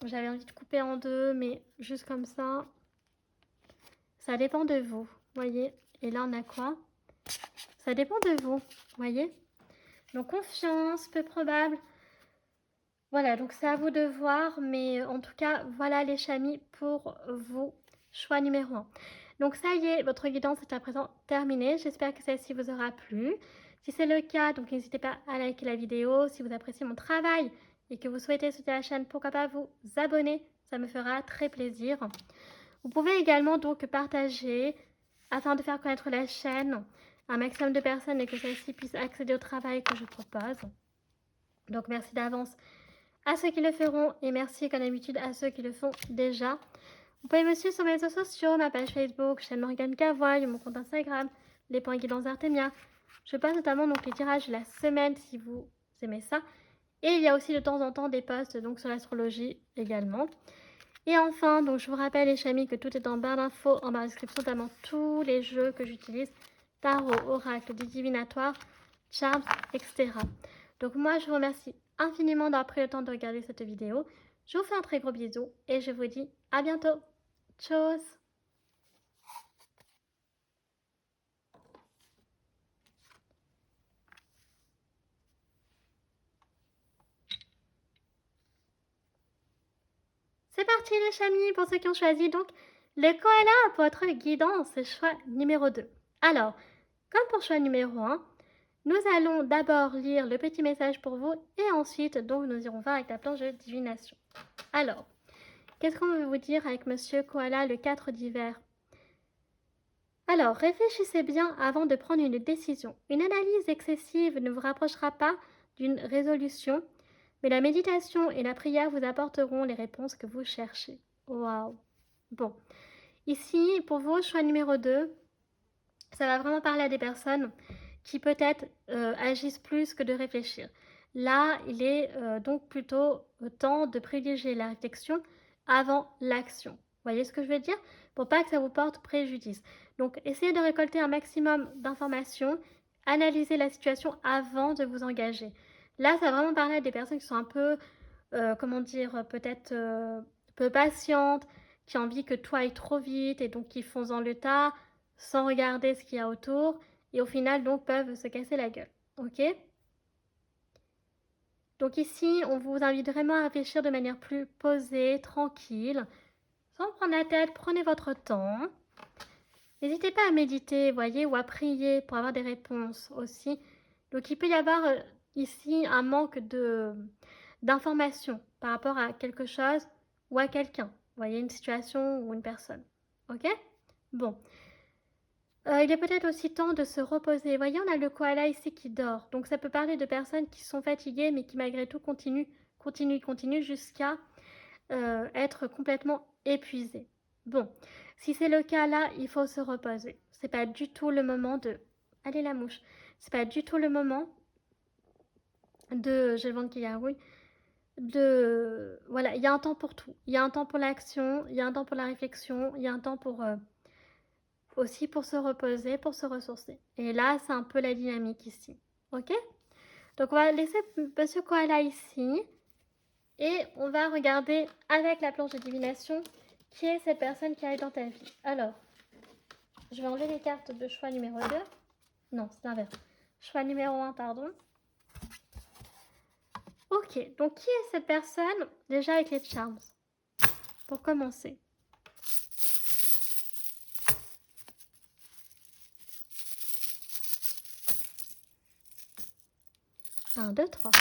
j'avais envie de couper en deux, mais juste comme ça, ça dépend de vous, voyez. Et là, on a quoi? Ça dépend de vous, voyez. Donc, confiance, peu probable. Voilà, donc c'est à vous de voir, mais en tout cas, voilà les chamis pour vous. Choix numéro 1. Donc ça y est, votre guidance est à présent terminée. J'espère que celle-ci vous aura plu. Si c'est le cas, donc n'hésitez pas à liker la vidéo. Si vous appréciez mon travail et que vous souhaitez soutenir la chaîne, pourquoi pas vous abonner. Ça me fera très plaisir. Vous pouvez également donc partager afin de faire connaître la chaîne à un maximum de personnes et que celles-ci puissent accéder au travail que je propose. Donc merci d'avance à ceux qui le feront et merci comme d'habitude à ceux qui le font déjà. Vous pouvez me suivre sur mes réseaux sociaux, ma page Facebook, chaîne Morgane Cavoye, mon compte Instagram, les points guidance Artemia. Je passe notamment donc les tirages de la semaine si vous aimez ça. Et il y a aussi de temps en temps des posts donc sur l'astrologie également. Et enfin, donc je vous rappelle les chamis que tout est en barre d'infos, en barre de description, notamment tous les jeux que j'utilise, tarot, oracle, divinatoire, charms, etc. Donc moi je vous remercie infiniment d'avoir pris le temps de regarder cette vidéo. Je vous fais un très gros bisou et je vous dis à bientôt. Tchuss! C'est parti les chamis pour ceux qui ont choisi donc le koala pour votre guidance, choix numéro 2. Alors, comme pour choix numéro 1, nous allons d'abord lire le petit message pour vous et ensuite donc nous irons voir avec la planche de divination. Alors, qu'est-ce qu'on veut vous dire avec Monsieur Koala le 4 d'hiver? Alors, réfléchissez bien avant de prendre une décision. Une analyse excessive ne vous rapprochera pas d'une résolution, mais la méditation et la prière vous apporteront les réponses que vous cherchez. Waouh! Bon, ici, pour vous, choix numéro 2, ça va vraiment parler à des personnes qui peut-être agissent plus que de réfléchir. Là, il est donc plutôt temps de privilégier la réflexion avant l'action. Vous voyez ce que je veux dire? Pour pas que ça vous porte préjudice. Donc, essayez de récolter un maximum d'informations, analysez la situation avant de vous engager. Là, ça va vraiment parler à des personnes qui sont un peu, comment dire, peut-être peu patientes, qui ont envie que tout aille trop vite et donc qui foncent dans le tas sans regarder ce qu'il y a autour et au final donc peuvent se casser la gueule. Ok? Donc ici, on vous invite vraiment à réfléchir de manière plus posée, tranquille, sans prendre la tête, prenez votre temps. N'hésitez pas à méditer, voyez, ou à prier pour avoir des réponses aussi. Donc il peut y avoir ici un manque d'informations par rapport à quelque chose ou à quelqu'un. Vous voyez, une situation ou une personne. Ok? Bon. Il est peut-être aussi temps de se reposer. Vous voyez, on a le koala ici qui dort. Donc ça peut parler de personnes qui sont fatiguées, mais qui malgré tout continuent jusqu'à être complètement épuisées. Bon, si c'est le cas là, il faut se reposer. C'est pas du tout le moment de... Allez la mouche. C'est pas du tout le moment de... J'ai le ventre qui gargouille. Voilà, il y a un temps pour tout. Il y a un temps pour l'action, il y a un temps pour la réflexion, il y a un temps pour... aussi pour se reposer, pour se ressourcer. Et là, c'est un peu la dynamique ici. Ok? Donc, on va laisser Monsieur Koala ici. Et on va regarder avec la planche de divination qui est cette personne qui arrive dans ta vie. Alors, je vais enlever les cartes de choix numéro 2. Non, c'est l'inverse. Choix numéro 1, pardon. Ok, donc qui est cette personne déjà avec les charms? Pour commencer. 1, 2, 3.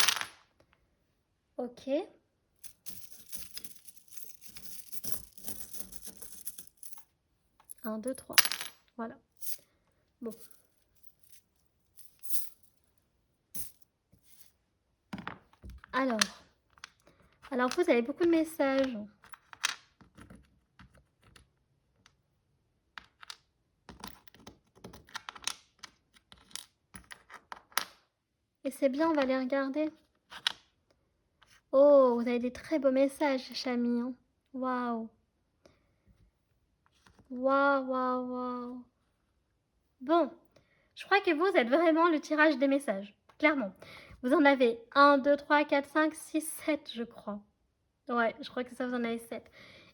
Ok. Un, deux, trois. Voilà. Bon. Alors vous avez beaucoup de messages. Et c'est bien, on va les regarder. Oh, vous avez des très beaux messages, Chami. Hein. Waouh. Waouh, waouh, waouh. Bon, je crois que vous êtes vraiment le tirage des messages. Clairement. Vous en avez 1, 2, 3, 4, 5, 6, 7, je crois. Ouais, je crois que ça, vous en avez 7.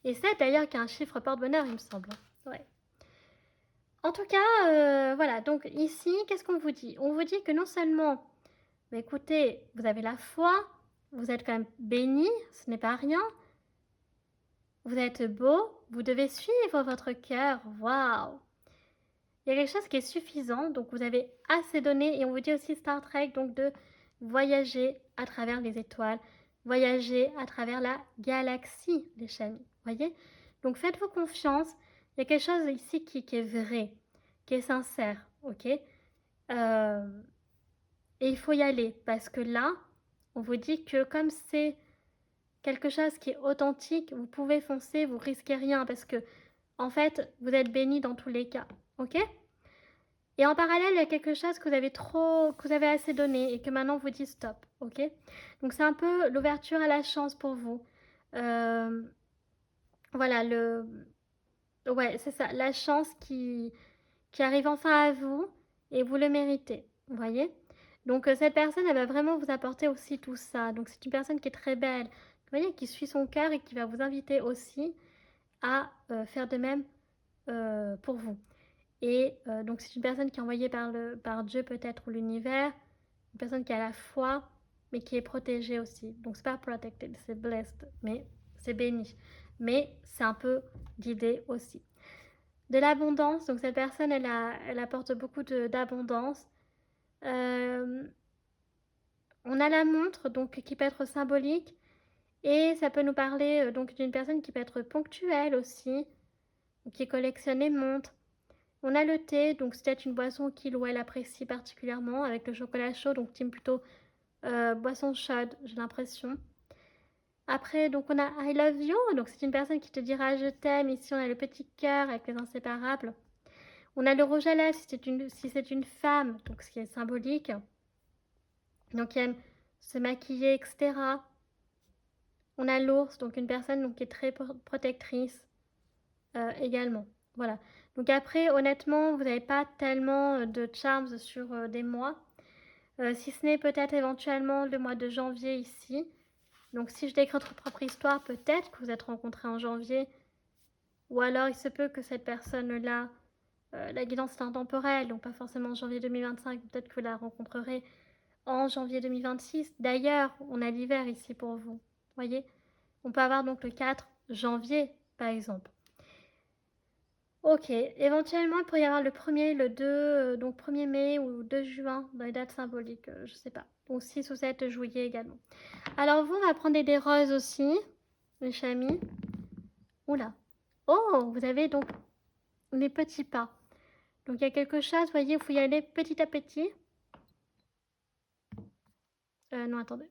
Et 7, d'ailleurs, qui est un chiffre porte-bonheur, il me semble. Ouais. En tout cas, voilà. Donc, ici, qu'est-ce qu'on vous dit? On vous dit que non seulement, bah, écoutez, vous avez la foi, vous êtes quand même béni, ce n'est pas rien. Vous êtes beau, vous devez suivre votre cœur. Waouh! Il y a quelque chose qui est suffisant, donc vous avez assez donné. Et on vous dit aussi Star Trek, donc de voyager à travers les étoiles, voyager à travers la galaxie, les chamis. Voyez? Donc faites-vous confiance. Il y a quelque chose ici qui est vrai, qui est sincère, ok? Et il faut y aller, parce que là, on vous dit que comme c'est quelque chose qui est authentique, vous pouvez foncer, vous risquez rien, parce que en fait, vous êtes béni dans tous les cas, ok? Et en parallèle, il y a quelque chose que vous avez assez donné et que maintenant vous dit stop, ok? Donc c'est un peu l'ouverture à la chance pour vous. Voilà, ouais, c'est ça, la chance qui arrive enfin à vous et vous le méritez, vous voyez? Donc cette personne, elle va vraiment vous apporter aussi tout ça. Donc c'est une personne qui est très belle, vous voyez, qui suit son cœur et qui va vous inviter aussi à faire de même pour vous. Et donc c'est une personne qui est envoyée par Dieu peut-être ou l'univers, une personne qui a la foi, mais qui est protégée aussi. Donc c'est pas protected, c'est blessed, mais c'est béni. Mais c'est un peu guidé aussi. De l'abondance, donc cette personne, elle apporte beaucoup d'abondance. On a la montre, donc qui peut être symbolique, et ça peut nous parler donc d'une personne qui peut être ponctuelle aussi, qui collectionne les montres. On a le thé, donc c'est peut-être une boisson qu'il ou elle apprécie particulièrement, avec le chocolat chaud, donc team plutôt boisson chaude, j'ai l'impression. Après, donc on a I love you, donc c'est une personne qui te dira je t'aime. Ici, on a le petit cœur avec les inséparables. On a le rouge à lèvres si c'est une femme, donc ce qui est symbolique. Donc qui aime se maquiller, etc. On a l'ours, donc une personne donc, qui est très protectrice également. Voilà. Donc après, honnêtement, vous n'avez pas tellement de charms sur des mois. Si ce n'est peut-être éventuellement le mois de janvier ici. Donc si je décris votre propre histoire, peut-être que vous êtes rencontrés en janvier. Ou alors il se peut que cette personne-là, la guidance est intemporelle, donc pas forcément en janvier 2025, peut-être que vous la rencontrerez en janvier 2026. D'ailleurs, on a l'hiver ici pour vous. Voyez? On peut avoir donc le 4 janvier, par exemple. Ok, éventuellement, il pourrait y avoir le 1er, le 2, donc 1er mai ou 2 juin, dans les dates symboliques, je sais pas. Ou 6 ou 7 juillet également. Alors vous, on va prendre des roses aussi, mes chamis. Oula. Oh, vous avez donc les petits pas. Donc il y a quelque chose, vous voyez, il faut y aller petit à petit. Non, attendez.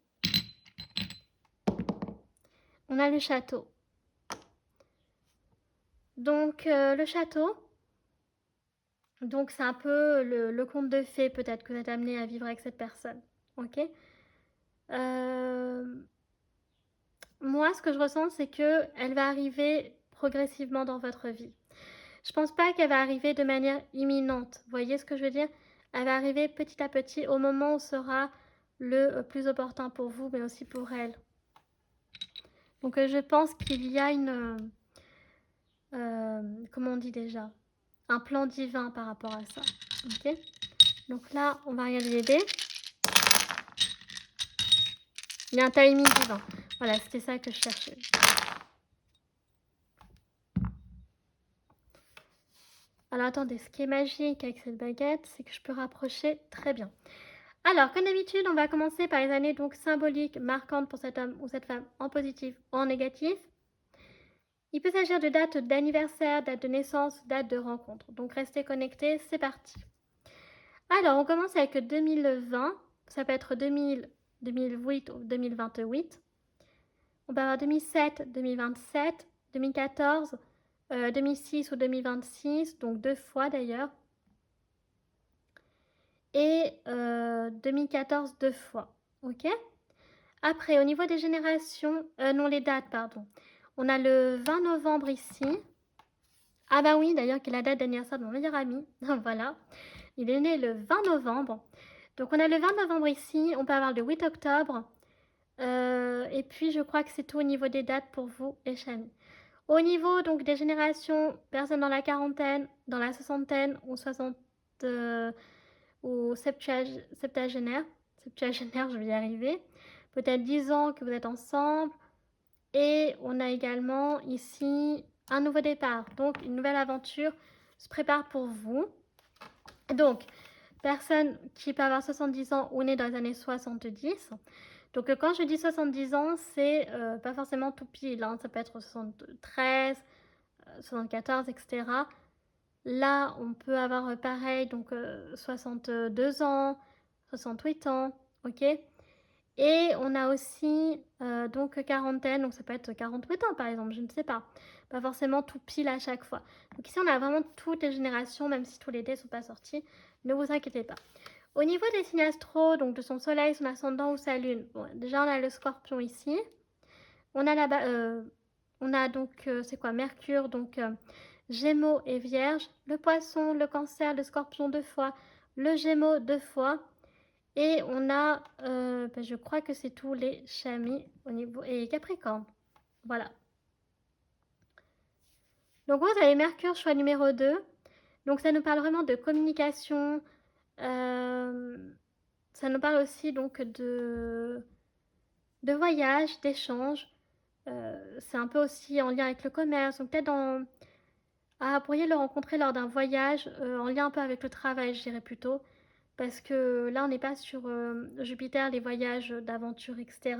On a le château. Donc le château, donc c'est un peu le conte de fées peut-être que vous êtes amené à vivre avec cette personne. Ok. Moi, ce que je ressens, c'est que elle va arriver progressivement dans votre vie. Je pense pas qu'elle va arriver de manière imminente. Vous voyez ce que je veux dire? Elle va arriver petit à petit au moment où sera le plus opportun pour vous, mais aussi pour elle. Donc je pense qu'il y a comment on dit déjà? Un plan divin par rapport à ça. Ok? Donc là, on va regarder les dés. Il y a un timing divin. Voilà, c'était ça que je cherchais. Alors attendez, ce qui est magique avec cette baguette, c'est que je peux rapprocher très bien. Alors, comme d'habitude, on va commencer par les années donc symboliques, marquantes pour cet homme ou cette femme, en positif ou en négatif. Il peut s'agir de dates d'anniversaire, date de naissance, date de rencontre. Donc restez connectés, c'est parti. Alors, on commence avec 2020. Ça peut être 2000, 2008 ou 2028. On peut avoir 2007, 2027, 2014, 2006 ou 2026, donc 2 fois d'ailleurs. Et 2014, 2 fois. Ok? Après, au niveau des générations, non, les dates, pardon. On a le 20 novembre ici. Ah bah oui, d'ailleurs, qui est la date d'anniversaire de mon meilleur ami. Voilà. Il est né le 20 novembre. Donc on a le 20 novembre ici. On peut avoir le 8 octobre. Et puis, je crois que c'est tout au niveau des dates pour vous et Chami. Au niveau donc des générations, personnes dans la quarantaine, dans la soixantaine ou 60 ou septuagénaire, je vais y arriver. Peut-être 10 ans que vous êtes ensemble. Et on a également ici un nouveau départ. Donc une nouvelle aventure se prépare pour vous. Donc, personne qui peut avoir 70 ans ou née dans les années 70. Donc quand je dis 70 ans, c'est pas forcément tout pile. Hein. Ça peut être 73, 74, etc. Là, on peut avoir pareil, donc 62 ans, 68 ans, ok. Et on a aussi donc quarantaine, donc ça peut être 48 ans par exemple, je ne sais pas. Pas forcément tout pile à chaque fois. Donc ici, on a vraiment toutes les générations, même si tous les dés ne sont pas sortis. Ne vous inquiétez pas. Au niveau des signes astro, donc de son soleil, son ascendant ou sa lune, bon, déjà on a le scorpion ici. On a là-bas, on a donc, c'est quoi, Mercure, donc Gémeaux et Vierge. Le poisson, le cancer, le scorpion 2 fois, le Gémeaux 2 fois. Et on a, je crois que c'est tous les chamis au niveau, et Capricorne. Voilà. Donc vous avez Mercure, choix numéro 2. Donc ça nous parle vraiment de communication. Ça nous parle aussi donc de voyage, d'échange. C'est un peu aussi en lien avec le commerce. Donc peut-être dans... Ah, vous pourriez le rencontrer lors d'un voyage en lien un peu avec le travail, je dirais plutôt. Parce que là, on n'est pas sur Jupiter, les voyages d'aventure, etc.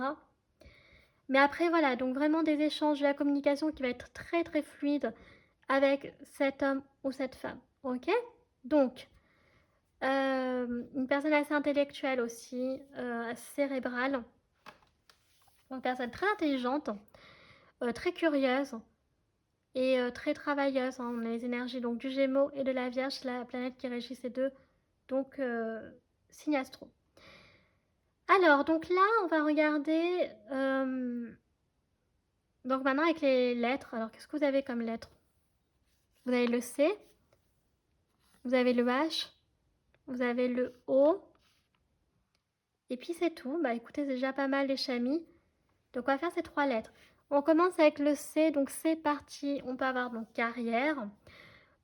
Mais après, voilà, donc vraiment des échanges, de la communication qui va être très très fluide avec cet homme ou cette femme. Ok? Donc, une personne assez intellectuelle aussi, assez cérébrale. Une personne très intelligente, très curieuse et très travailleuse. Hein. On a les énergies donc, du Gémeaux et de la Vierge, la planète qui régit ces deux, donc signe astro. Alors, donc là, on va regarder. Donc maintenant, avec les lettres. Alors, qu'est-ce que vous avez comme lettres? Vous avez le C, vous avez le H, vous avez le O. Et puis c'est tout. Bah écoutez, c'est déjà pas mal les chamis. Donc on va faire ces 3 lettres. On commence avec le C, donc c'est parti. On peut avoir donc carrière,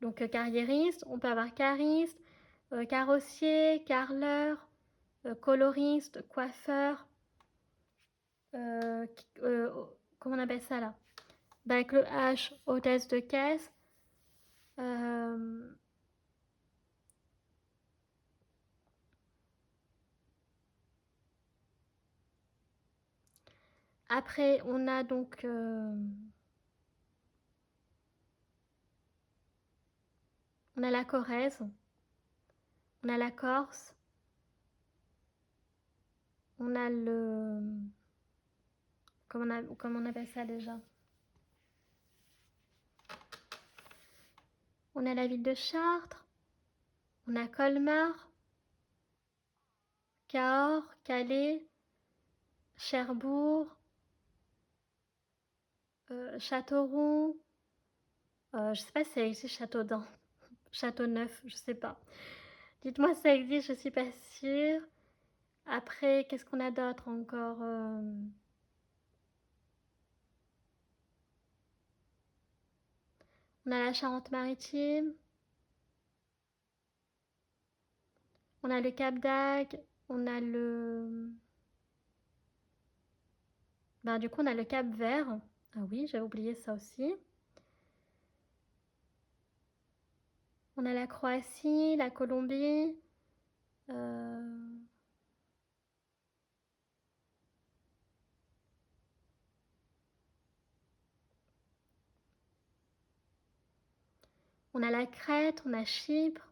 donc carriériste. On peut avoir cariste, carrossier, carreleur, coloriste, coiffeur. Euh, euh, comment on appelle ça là? Bah, avec le H, hôtesse de caisse. Après, on a donc on a la Corrèze. On a la Corse. On a le... Comment on appelle ça déjà? On a la ville de Chartres. On a Colmar, Cahors, Calais, Cherbourg, Châteauroux. Je sais pas si ça existe Châteaudun, Châteauneuf, je sais pas. Dites-moi si ça existe, je suis pas sûre. Après, qu'est-ce qu'on a d'autre encore? On a la Charente-Maritime. On a le Cap d'Agde. On a le... Ben, du coup, on a le Cap Vert. Ah oui, j'avais oublié ça aussi. On a la Croatie, la Colombie. euh, On a la Crète, on a Chypre.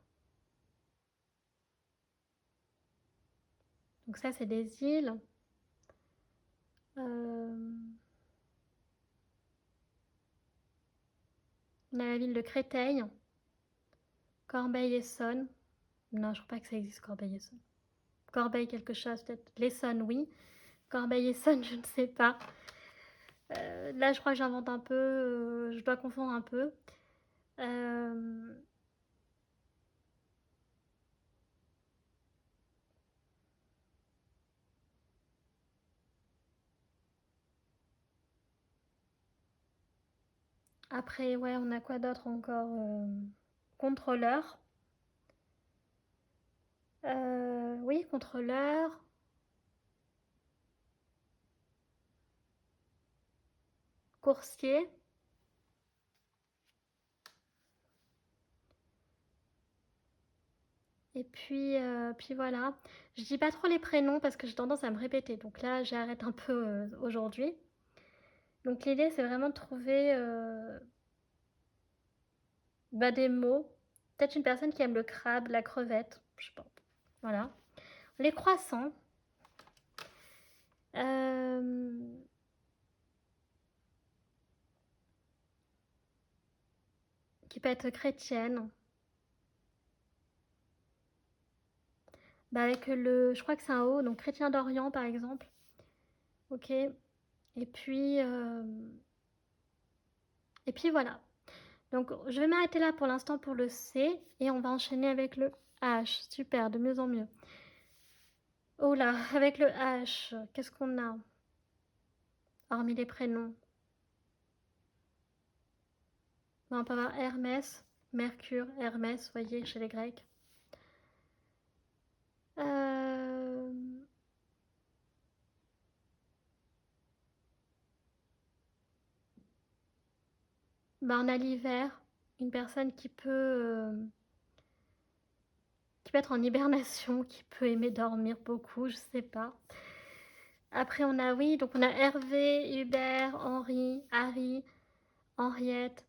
Donc ça, c'est des îles. Euh, On a la ville de Créteil, Corbeil-Essonnes. Non, je crois pas que ça existe, Corbeil-Essonnes. Corbeil quelque chose, peut-être. L'Essonne, oui. Corbeil-Essonnes, je ne sais pas. Là, je crois que j'invente un peu. Je dois confondre un peu. Euh, Après, ouais, on a quoi d'autre encore? Contrôleur. Oui, contrôleur. Coursier. Et puis voilà. Je dis pas trop les prénoms parce que j'ai tendance à me répéter. Donc là, j'arrête un peu aujourd'hui. Donc l'idée, c'est vraiment de trouver bah, des mots. Peut-être une personne qui aime le crabe, la crevette. Je sais pas. Voilà. Les croissants. Euh, qui peut être chrétienne. Bah, avec le... Je crois que c'est un O. Donc chrétien d'Orient, par exemple. Ok. Et puis voilà. Donc je vais m'arrêter là pour l'instant pour le C. Et on va enchaîner avec le H. Super, de mieux en mieux. Oh là, avec le H, qu'est-ce qu'on a? Hormis les prénoms. On peut avoir Hermès, Mercure, Hermès, voyez, chez les Grecs. Euh, on a l'hiver, une personne qui peut être en hibernation, qui peut aimer dormir beaucoup, je sais pas. Après, on a, oui, donc on a Hervé, Hubert, Henri, Harry, Henriette.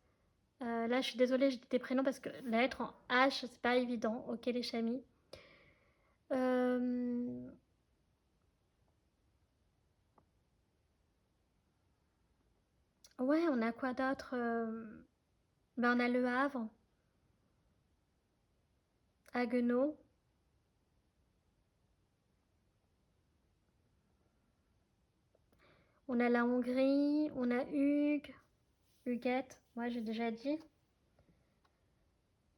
Là, je suis désolée, j'ai dit des prénoms parce que la lettre en H, c'est pas évident. Ok, les chamis. Euh, Ouais, on a quoi d'autre? On a Le Havre, Haguenau. On a la Hongrie, on a Hugues, Huguette, moi j'ai déjà dit.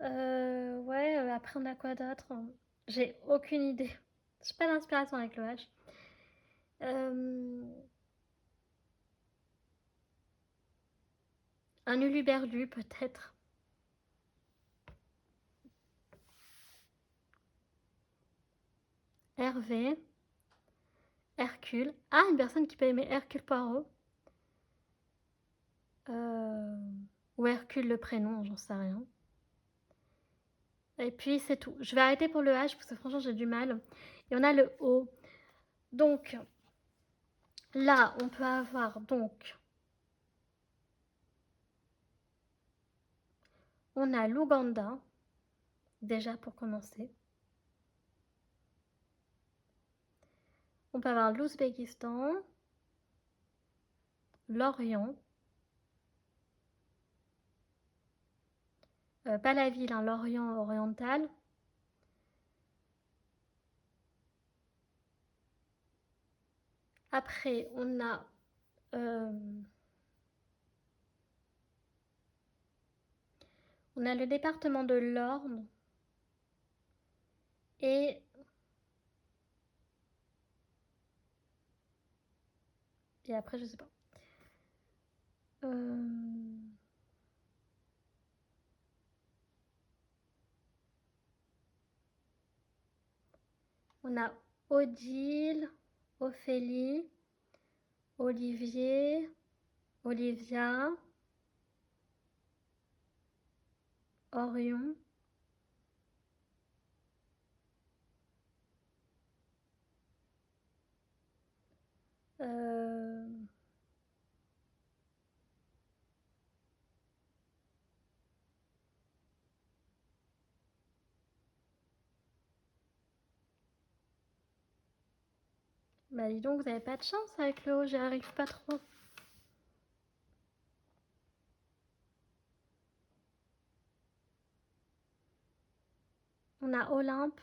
Ouais, après on a quoi d'autre? J'ai aucune idée. J'ai pas d'inspiration avec le H. Euh, un Uluberlu peut-être. Hervé, Hercule. Ah, une personne qui peut aimer Hercule Poirot. Euh, ou Hercule le prénom, j'en sais rien. Et puis c'est tout. Je vais arrêter pour le H parce que franchement j'ai du mal. Et on a le O. Donc là, on peut avoir donc on a l'Ouganda déjà pour commencer. On peut avoir l'Ouzbékistan, l'Orient, pas la ville, hein, l'Orient oriental. Après, on a le département de l'Orne et après, je sais pas. On a Odile, Ophélie, Olivier, Olivia, Orion. Bah dis donc, vous avez pas de chance avec le haut, j'y arrive pas trop. On a Olympe.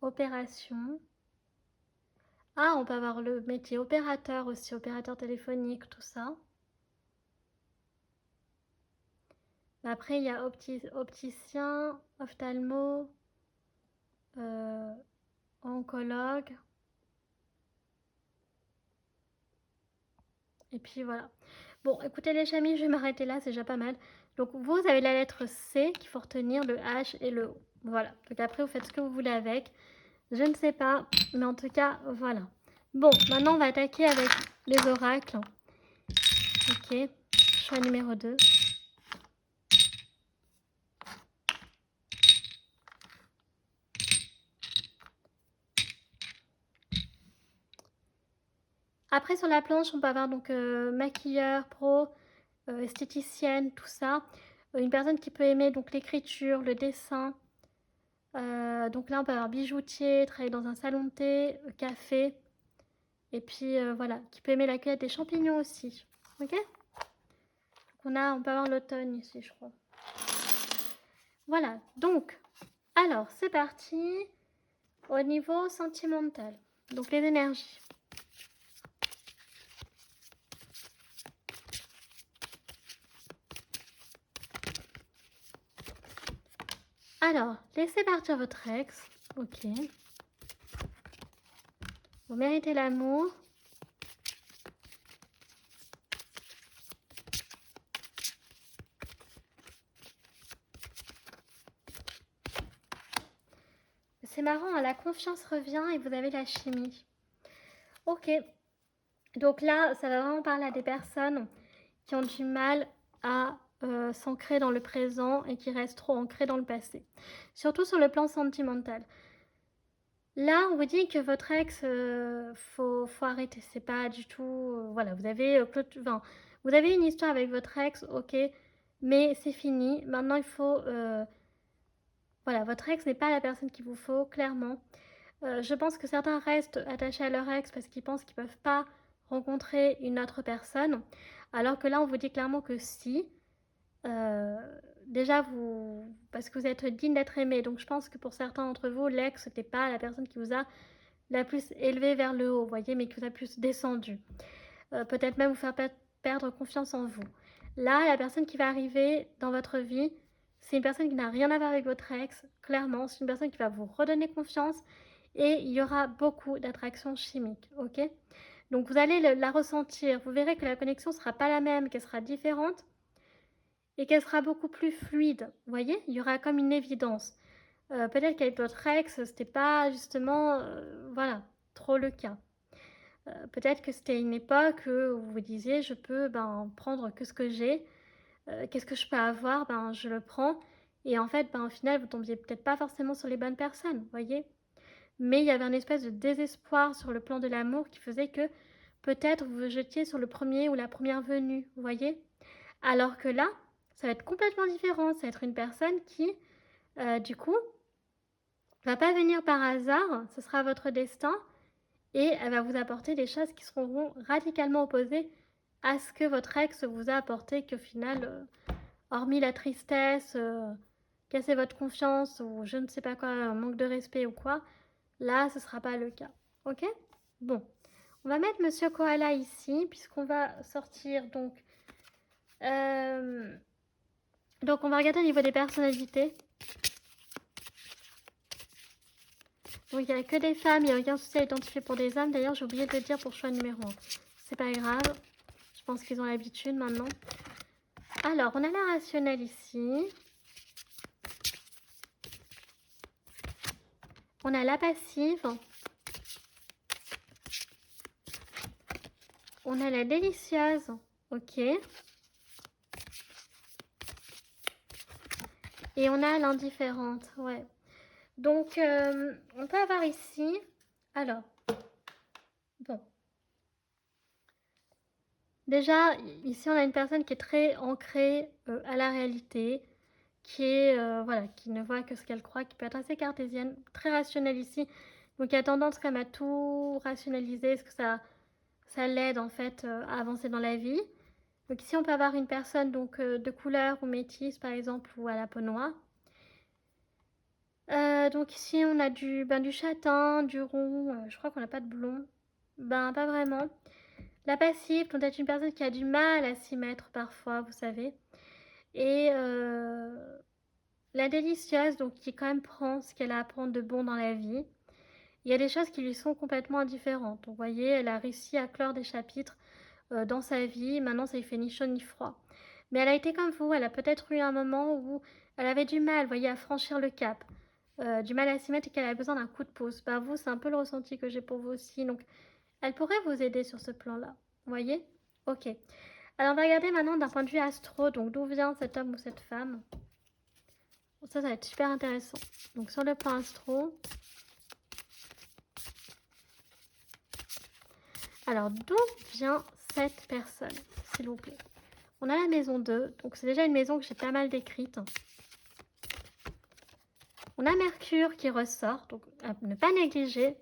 Opération. Ah, on peut avoir le métier opérateur aussi, opérateur téléphonique, tout ça. Après, il y a opticien, ophtalmo, oncologue. Et puis voilà. Bon, écoutez les amis, je vais m'arrêter là, c'est déjà pas mal. Donc vous avez la lettre C qu'il faut retenir, le H et le O. Voilà. Donc après, vous faites ce que vous voulez avec. Je ne sais pas, mais en tout cas, voilà. Bon, maintenant on va attaquer avec les oracles. Ok, choix numéro 2. Après, sur la planche, on peut avoir donc maquilleur, pro, esthéticienne, tout ça. Une personne qui peut aimer donc l'écriture, le dessin. Donc là, on peut avoir bijoutier, travailler dans un salon de thé, café. Et puis voilà, qui peut aimer la cueillette des champignons aussi. Ok. Donc on peut avoir l'automne ici, je crois. Voilà, donc, alors c'est parti au niveau sentimental. Donc les énergies. Alors, laissez partir votre ex. Ok. Vous méritez l'amour. C'est marrant, hein, la confiance revient et vous avez la chimie. Ok. Donc là, ça va vraiment parler à des personnes qui ont du mal à s'ancrer dans le présent et qui restent trop ancrées dans le passé. Surtout sur le plan sentimental. Là, on vous dit que votre ex, faut arrêter. C'est pas du tout. Voilà, vous avez vous avez une histoire avec votre ex, ok, mais c'est fini. Maintenant, il faut. Voilà, votre ex n'est pas la personne qu'il vous faut, clairement. Je pense que certains restent attachés à leur ex parce qu'ils pensent qu'ils peuvent pas rencontrer une autre personne, alors que là, on vous dit clairement que si. Déjà, parce que vous êtes digne d'être aimé, donc je pense que pour certains d'entre vous, l'ex n'était pas la personne qui vous a la plus élevée vers le haut, vous voyez, mais qui vous a plus descendu. Peut-être même vous faire perdre confiance en vous. Là, la personne qui va arriver dans votre vie, c'est une personne qui n'a rien à voir avec votre ex, clairement. C'est une personne qui va vous redonner confiance et il y aura beaucoup d'attraction chimique, ok? Donc vous allez la ressentir. Vous verrez que la connexion ne sera pas la même, qu'elle sera différente et qu'elle sera beaucoup plus fluide. Vous voyez, il y aura comme une évidence. Peut-être qu'avec votre ex, c'était pas justement, voilà, trop le cas. Peut-être que c'était une époque où vous vous disiez, je peux prendre que ce que j'ai, qu'est-ce que je peux avoir, je le prends. Et en fait, au final, vous tombiez peut-être pas forcément sur les bonnes personnes, vous voyez. Mais il y avait un espèce de désespoir sur le plan de l'amour qui faisait que peut-être vous vous jetiez sur le premier ou la première venue, vous voyez. Alors que là, ça va être complètement différent. Ça va être une personne qui, du coup, va pas venir par hasard, ce sera votre destin, et elle va vous apporter des choses qui seront radicalement opposées à ce que votre ex vous a apporté, qu'au final, hormis la tristesse, casser votre confiance, ou je ne sais pas quoi, un manque de respect ou quoi, là, ce sera pas le cas. Ok? Bon. On va mettre Monsieur Koala ici, puisqu'on va sortir, donc on va regarder au niveau des personnalités. Donc il n'y a que des femmes, il n'y a aucun souci à identifier pour des hommes. D'ailleurs, j'ai oublié de le dire pour choix numéro 1. C'est pas grave, je pense qu'ils ont l'habitude maintenant. Alors, on a la rationnelle ici. On a la passive. On a la délicieuse. Ok. Et on a l'indifférente. Ouais. Donc, on peut avoir ici... Alors, bon. Déjà, ici, on a une personne qui est très ancrée à la réalité, qui est, voilà, qui ne voit que ce qu'elle croit, qui peut être assez cartésienne, très rationnelle ici. Donc, il y a tendance quand même à tout rationaliser, parce que ça l'aide, en fait, à avancer dans la vie. Donc, ici, on peut avoir une personne donc, de couleur ou métisse, par exemple, ou à la peau noire. Donc, ici, on a du châtain, du rond, je crois qu'on n'a pas de blond. Ben, pas vraiment. La passive, quand être une personne qui a du mal à s'y mettre parfois, vous savez. Et la délicieuse, donc qui quand même prend ce qu'elle a à prendre de bon dans la vie. Il y a des choses qui lui sont complètement indifférentes. Donc, vous voyez, elle a réussi à clore des chapitres dans sa vie. Maintenant, ça lui fait ni chaud ni froid. Mais elle a été comme vous. Elle a peut-être eu un moment où elle avait du mal, vous voyez, à franchir le cap. Du mal à s'y mettre et qu'elle a besoin d'un coup de pouce. Bah, vous, c'est un peu le ressenti que j'ai pour vous aussi. Donc, elle pourrait vous aider sur ce plan-là. Vous voyez? Ok. Alors, on va regarder maintenant d'un point de vue astro. Donc, d'où vient cet homme ou cette femme? Ça va être super intéressant. Donc, sur le plan astro. Alors, d'où vient cette personne, s'il vous plaît? On a la maison 2. Donc, c'est déjà une maison que j'ai pas mal décrite. On a Mercure qui ressort. Donc, à ne pas négliger.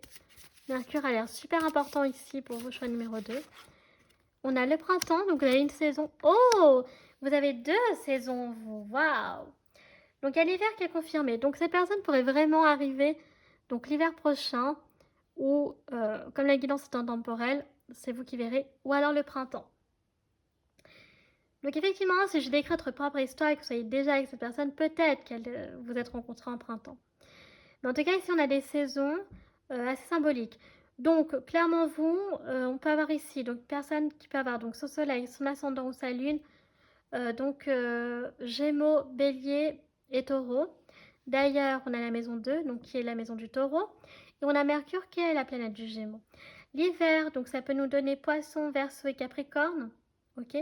Mercure a l'air super important ici pour vos choix numéro 2. On a le printemps. Donc, vous avez une saison. Oh! Vous avez 2 saisons, vous. Waouh! Donc, il y a l'hiver qui est confirmé. Donc, cette personne pourrait vraiment arriver donc l'hiver prochain ou, comme la guidance est intemporelle, c'est vous qui verrez, ou alors le printemps. Donc, effectivement, si je décris votre propre histoire et que vous soyez déjà avec cette personne, peut-être qu'elle vous êtes rencontrés en printemps. Mais en tout cas, ici, on a des saisons assez symboliques. Donc, clairement, vous, on peut avoir ici, donc, personne qui peut avoir donc son soleil, son ascendant ou sa lune, Gémeaux, Bélier et Taureau. D'ailleurs, on a la maison 2, donc qui est la maison du Taureau, et on a Mercure qui est la planète du Gémeaux. L'hiver, donc ça peut nous donner Poisson, Verseau et Capricorne, ok.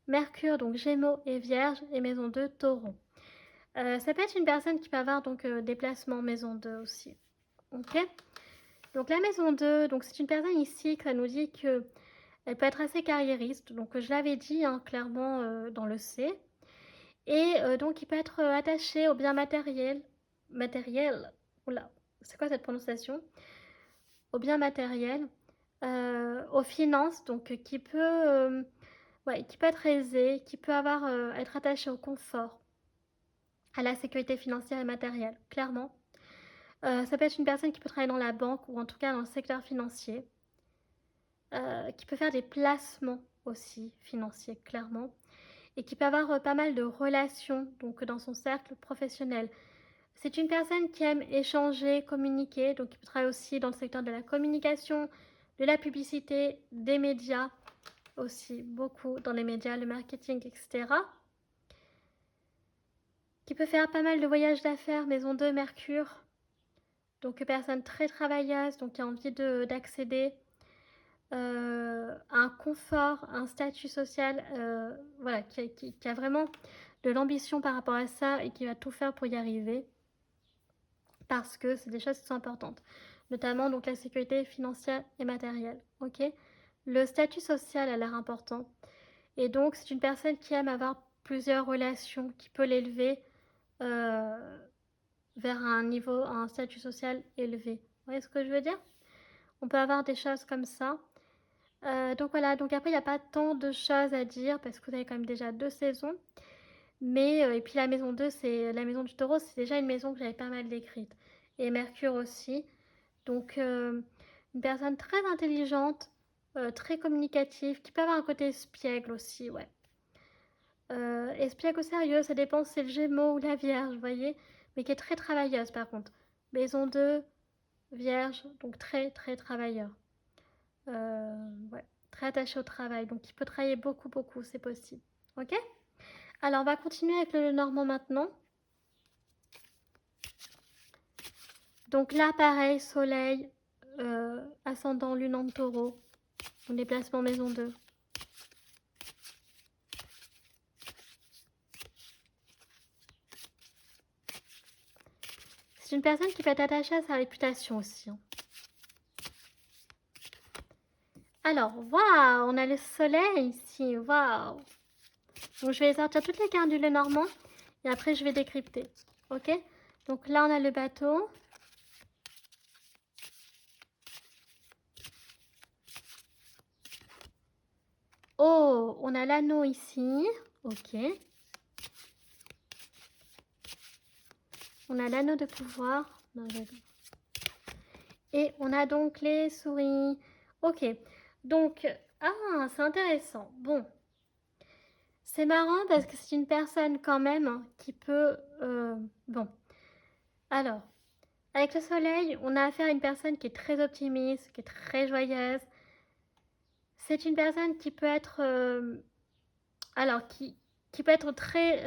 Mercure, donc Gémeaux et Vierge, et maison 2, Taureau. Ça peut être une personne qui peut avoir donc des placements maison 2 aussi, ok. Donc la maison 2, donc c'est une personne ici qui nous dit que elle peut être assez carriériste, donc je l'avais dit hein, clairement dans le C. Et donc il peut être attaché aux biens matériels. Oula, c'est quoi cette prononciation? Aux biens matériels, aux finances, donc ouais, qui peut être aisé, qui peut avoir, être attaché au confort, à la sécurité financière et matérielle, clairement. Ça peut être une personne qui peut travailler dans la banque ou en tout cas dans le secteur financier, qui peut faire des placements aussi financiers, clairement, et qui peut avoir pas mal de relations donc dans son cercle professionnel. C'est une personne qui aime échanger, communiquer, donc qui peut travailler aussi dans le secteur de la communication, de la publicité, des médias, aussi beaucoup dans les médias, le marketing, etc. Qui peut faire pas mal de voyages d'affaires, maison 2, Mercure. Donc personne très travailleuse, donc qui a envie d'accéder à un confort, un statut social, voilà, qui a vraiment de l'ambition par rapport à ça et qui va tout faire pour y arriver. Parce que c'est des choses qui sont importantes, notamment donc la sécurité financière et matérielle, ok. Le statut social a l'air important, et donc c'est une personne qui aime avoir plusieurs relations qui peut l'élever vers un niveau, un statut social élevé. Vous voyez ce que je veux dire? On peut avoir des choses comme ça. Donc voilà, donc après il n'y a pas tant de choses à dire parce que vous avez quand même déjà 2 saisons. Mais, et puis la maison 2, c'est la maison du taureau, c'est déjà une maison que j'avais pas mal décrite. Et Mercure aussi. Donc une personne très intelligente, très communicative, qui peut avoir un côté espiègle aussi, ouais. Espiègle au sérieux, ça dépend si c'est le Gémeaux ou la Vierge, vous voyez, mais qui est très travailleuse par contre. Maison 2, Vierge, donc très très travailleur. Ouais, très attaché au travail, donc il peut travailler beaucoup beaucoup, c'est possible. Ok? Alors on va continuer avec le Normand maintenant. Donc là, pareil, Soleil, ascendant, Lune en Taureau, mon déplacement maison 2. C'est une personne qui peut être attachée à sa réputation aussi. Hein. Alors, waouh, on a le Soleil ici, waouh. Donc je vais sortir toutes les cartes du Lenormand et après je vais décrypter, ok? Donc là, on a le bateau. Oh, on a l'anneau ici, ok. On a l'anneau de pouvoir. Non, et on a donc les souris. Ok, donc, ah, c'est intéressant. Bon, c'est marrant parce que c'est une personne quand même qui peut... bon, alors, avec le soleil, on a affaire à une personne qui est très optimiste, qui est très joyeuse. C'est une personne qui peut être... alors, qui peut être très,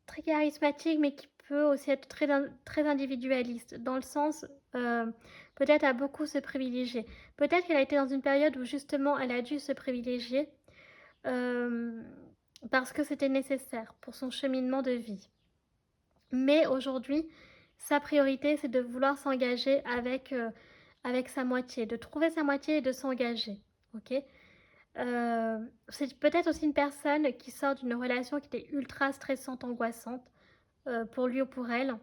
très charismatique, mais qui peut aussi être très, très individualiste, dans le sens, peut-être à beaucoup se privilégier. Peut-être qu'elle a été dans une période où justement elle a dû se privilégier parce que c'était nécessaire pour son cheminement de vie. Mais aujourd'hui, sa priorité, c'est de vouloir s'engager avec sa moitié, de trouver sa moitié et de s'engager. Ok? C'est peut-être aussi une personne qui sort d'une relation qui était ultra stressante, angoissante, pour lui ou pour elle.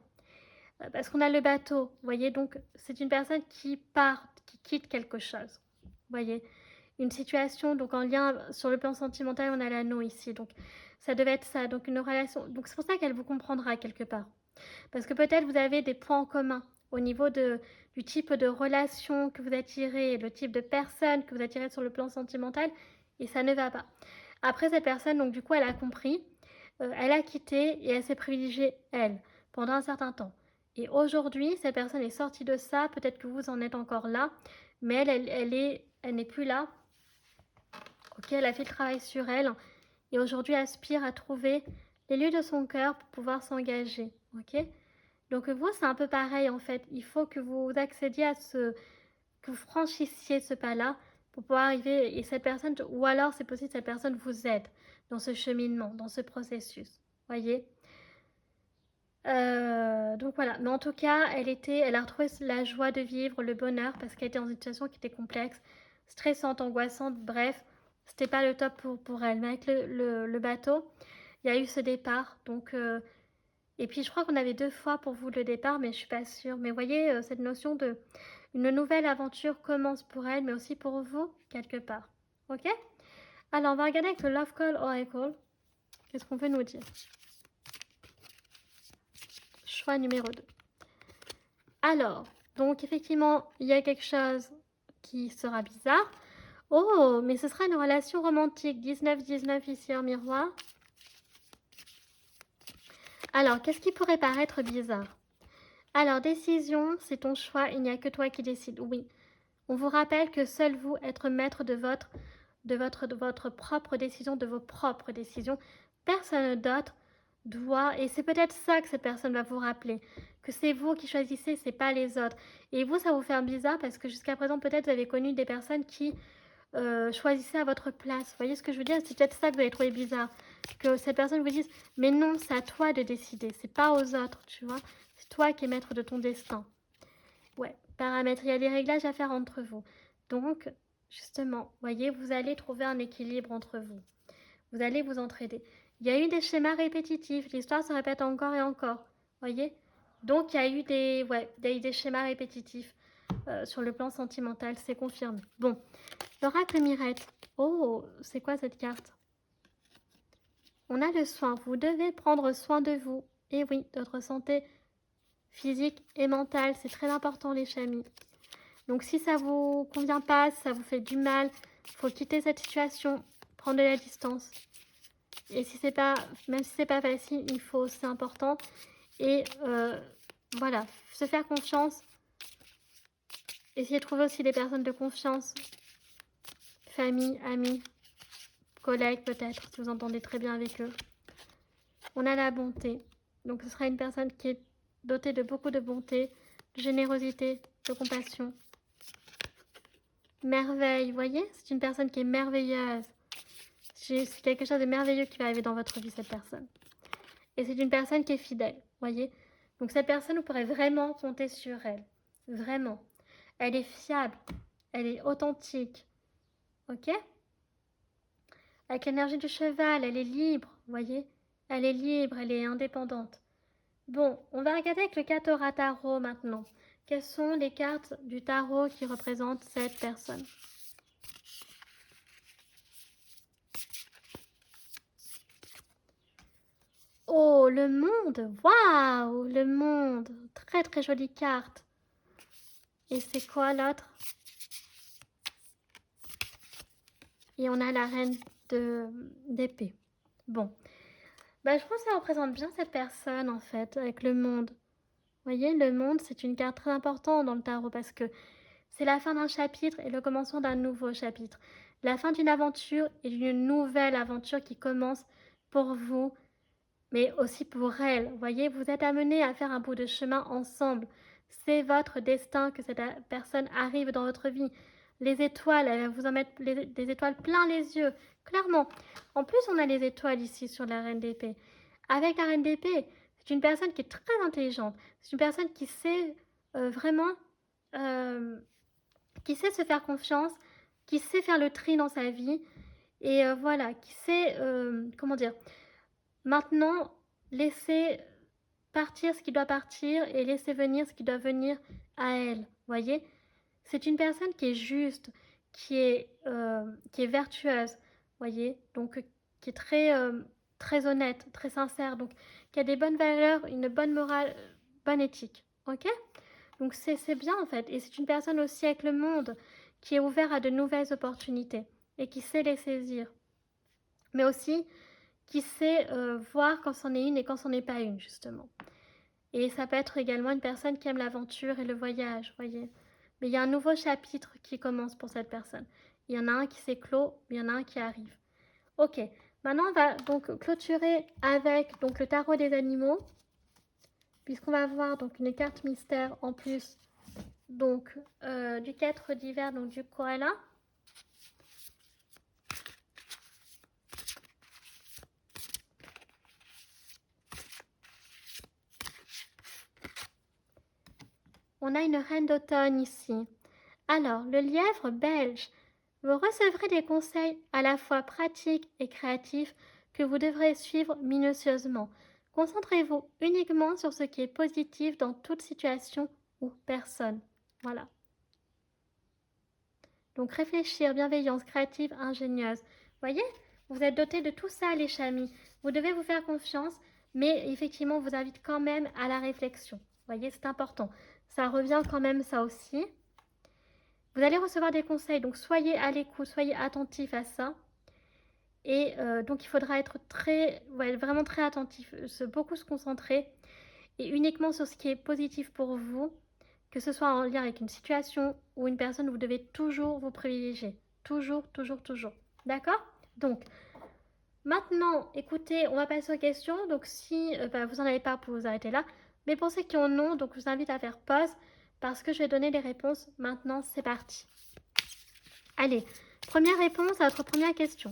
Parce qu'on a le bateau, vous voyez, donc c'est une personne qui part, qui quitte quelque chose. Vous voyez, une situation, donc en lien sur le plan sentimental, on a l'anneau ici, donc ça devait être ça, donc une relation. Donc c'est pour ça qu'elle vous comprendra quelque part. Parce que peut-être vous avez des points en commun au niveau du type de relation que vous attirez, le type de personne que vous attirez sur le plan sentimental, et ça ne va pas. Après, cette personne, donc du coup, elle a compris, elle a quitté et elle s'est privilégiée, elle, pendant un certain temps. Et aujourd'hui, cette personne est sortie de ça, peut-être que vous en êtes encore là, mais elle n'est plus là. Ok, elle a fait le travail sur elle, et aujourd'hui aspire à trouver les lieux de son cœur pour pouvoir s'engager. Ok? Donc vous, c'est un peu pareil en fait. Il faut que vous accédiez à que vous franchissiez ce pas-là pour pouvoir arriver. Et cette personne, ou alors c'est possible que cette personne vous aide dans ce cheminement, dans ce processus. Voyez. Donc voilà. Mais en tout cas, elle a retrouvé la joie de vivre, le bonheur, parce qu'elle était dans une situation qui était complexe, stressante, angoissante. Bref, c'était pas le top pour elle. Mais avec le bateau, il y a eu ce départ. Donc et puis je crois qu'on avait 2 fois pour vous le départ, mais je suis pas sûre. Mais voyez, cette notion de une nouvelle aventure commence pour elle, mais aussi pour vous, quelque part. Ok? Alors, on va regarder avec le Love Call Oracle. Qu'est-ce qu'on veut nous dire? Choix numéro 2. Alors, donc effectivement, il y a quelque chose qui sera bizarre. Oh, mais ce sera une relation romantique. 19-19 ici en miroir. Alors, qu'est-ce qui pourrait paraître bizarre? Alors, décision, c'est ton choix, il n'y a que toi qui décides. Oui. On vous rappelle que seul vous êtes maître de votre propre décision, de vos propres décisions. Personne d'autre doit, et c'est peut-être ça que cette personne va vous rappeler, que c'est vous qui choisissez, c'est pas les autres. Et vous, ça vous fait bizarre parce que jusqu'à présent, peut-être vous avez connu des personnes qui choisissaient à votre place. Vous voyez ce que je veux dire? C'est peut-être ça que vous avez trouvé bizarre. Que cette personne vous dise, mais non, c'est à toi de décider, c'est pas aux autres, tu vois. C'est toi qui es maître de ton destin. Ouais, paramètres, il y a des réglages à faire entre vous. Donc, justement, voyez, vous allez trouver un équilibre entre vous. Vous allez vous entraider. Il y a eu des schémas répétitifs. L'histoire se répète encore et encore. Voyez? Donc, il y a eu des schémas répétitifs sur le plan sentimental. C'est confirmé. Bon. L'oracle Mirette. Oh, c'est quoi cette carte? On a le soin. Vous devez prendre soin de vous. Et oui, votre santé physique et mentale, c'est très important les chamis. Donc si ça vous convient pas, si ça vous fait du mal, il faut quitter cette situation, prendre de la distance. Et si c'est pas, même si c'est pas facile, il faut, c'est important. Et voilà, se faire confiance. Essayez de trouver aussi des personnes de confiance, famille, amis, collègues peut-être, si vous entendez très bien avec eux. On a la bonté. Donc ce sera une personne qui est dotée de beaucoup de bonté, de générosité, de compassion. Merveille, vous voyez? C'est une personne qui est merveilleuse. C'est quelque chose de merveilleux qui va arriver dans votre vie, cette personne. Et c'est une personne qui est fidèle, voyez? Donc cette personne, vous pourrez vraiment compter sur elle. Vraiment. Elle est fiable. Elle est authentique. Ok? Avec l'énergie du cheval, elle est libre, voyez? Elle est libre, elle est indépendante. Bon, on va regarder avec le Katora Tarot maintenant. Quelles sont les cartes du tarot qui représentent cette personne? Oh, le monde! Waouh! Le monde! Très très jolie carte. Et c'est quoi l'autre? Et on a la reine d'épée. Bon. Bah, je pense que ça représente bien cette personne en fait, avec le monde. Vous voyez, le monde, c'est une carte très importante dans le tarot parce que c'est la fin d'un chapitre et le commencement d'un nouveau chapitre. La fin d'une aventure et d'une nouvelle aventure qui commence pour vous, mais aussi pour elle. Vous voyez, vous êtes amenés à faire un bout de chemin ensemble. C'est votre destin que cette personne arrive dans votre vie. Les étoiles, elle va vous en mettre des étoiles plein les yeux, clairement. En plus, on a les étoiles ici sur la reine d'épée. Avec la reine d'épée, c'est une personne qui est très intelligente. C'est une personne qui sait vraiment, qui sait se faire confiance, qui sait faire le tri dans sa vie. Et voilà, qui sait, comment dire, maintenant, laisser partir ce qui doit partir et laisser venir ce qui doit venir à elle. Voyez? C'est une personne qui est juste, qui est vertueuse. Voyez? Donc, qui est très honnête, très sincère. Donc, qui a des bonnes valeurs, une bonne morale, bonne éthique. Ok? Donc, c'est bien en fait. Et c'est une personne aussi avec le monde qui est ouvert à de nouvelles opportunités et qui sait les saisir. Mais aussi qui sait voir quand c'en est une et quand c'en est pas une, justement. Et ça peut être également une personne qui aime l'aventure et le voyage, voyez. Mais il y a un nouveau chapitre qui commence pour cette personne. Il y en a un qui s'est clos, mais il y en a un qui arrive. Ok, maintenant on va donc clôturer avec donc, le tarot des animaux, puisqu'on va voir donc une carte mystère en plus donc du 4 d'hiver, donc du koala. On a une reine d'automne ici. Alors, le lièvre belge. Vous recevrez des conseils à la fois pratiques et créatifs que vous devrez suivre minutieusement. Concentrez-vous uniquement sur ce qui est positif dans toute situation ou personne. Voilà. Donc réfléchir, bienveillance, créative, ingénieuse. Voyez, vous êtes doté de tout ça, les chamis. Vous devez vous faire confiance, mais effectivement, on vous invite quand même à la réflexion. Voyez, c'est important. Ça revient quand même, ça aussi. Vous allez recevoir des conseils, donc soyez à l'écoute, soyez attentif à ça. Et donc il faudra être vraiment très attentif, beaucoup se concentrer et uniquement sur ce qui est positif pour vous, que ce soit en lien avec une situation ou une personne, vous devez toujours vous privilégier. Toujours, toujours, toujours. D'accord? Donc, maintenant, écoutez, on va passer aux questions. Donc si vous n'en avez pas, vous pouvez vous arrêter là. Mais pour ceux qui en ont, donc je vous invite à faire pause parce que je vais donner les réponses. Maintenant, c'est parti. Allez, première réponse à votre première question.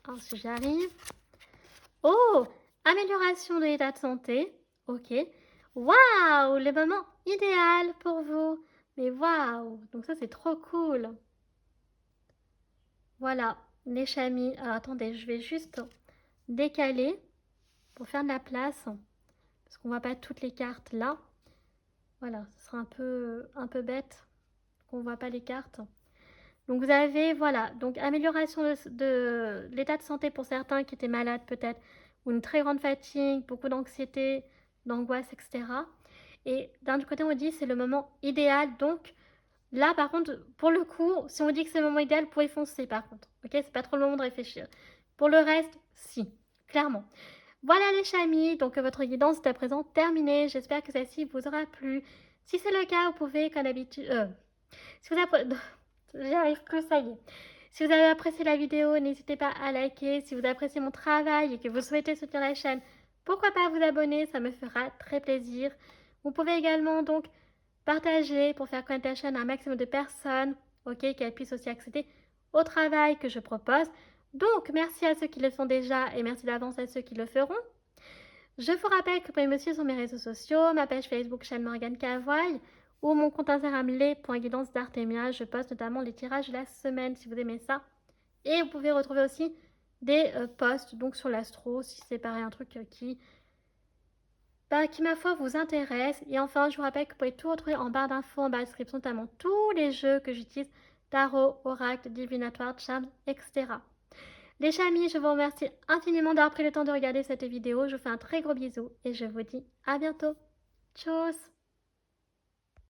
Ensuite, j'arrive. Oh, amélioration de l'état de santé. Ok. Waouh, le moment idéal pour vous. Mais waouh! Donc ça, c'est trop cool. Voilà, les chamis. Alors attendez, je vais juste décaler pour faire de la place. Parce qu'on voit pas toutes les cartes là. Voilà, ce sera un peu bête qu'on voit pas les cartes. Donc vous avez, voilà, donc amélioration de l'état de santé pour certains qui étaient malades peut-être, ou une très grande fatigue, beaucoup d'anxiété, d'angoisse, etc. Et d'un autre côté, on dit c'est le moment idéal. Donc là, par contre, pour le coup, si on dit que c'est le moment idéal, vous pouvez foncer par contre. Ok, c'est pas trop le moment de réfléchir. Pour le reste, si, clairement. Voilà les chamis, donc votre guidance est à présent terminée. J'espère que celle-ci vous aura plu. Si c'est le cas, vous pouvez, comme d'habitude... si vous appréciez... J'y arrive plus, ça y est. Si vous avez apprécié la vidéo, n'hésitez pas à liker. Si vous appréciez mon travail et que vous souhaitez soutenir la chaîne, pourquoi pas vous abonner, ça me fera très plaisir. Vous pouvez également donc partager pour faire connaître la chaîne à un maximum de personnes, ok, qu'elles puissent aussi accéder au travail que je propose. Donc, merci à ceux qui le font déjà et merci d'avance à ceux qui le feront. Je vous rappelle que vous pouvez me suivre sur mes réseaux sociaux, ma page Facebook chaîne Morgane Cavoye ou mon compte Instagram les.guidance d'Artemia. Je poste notamment les tirages de la semaine si vous aimez ça. Et vous pouvez retrouver aussi des posts donc sur l'astro si c'est pareil un truc qui ma foi vous intéresse. Et enfin, je vous rappelle que vous pouvez tout retrouver en barre d'infos, en barre de description, notamment tous les jeux que j'utilise, tarot, oracle, divinatoire, charms, etc. Les chamis, je vous remercie infiniment d'avoir pris le temps de regarder cette vidéo. Je vous fais un très gros bisou et je vous dis à bientôt. Tchuss!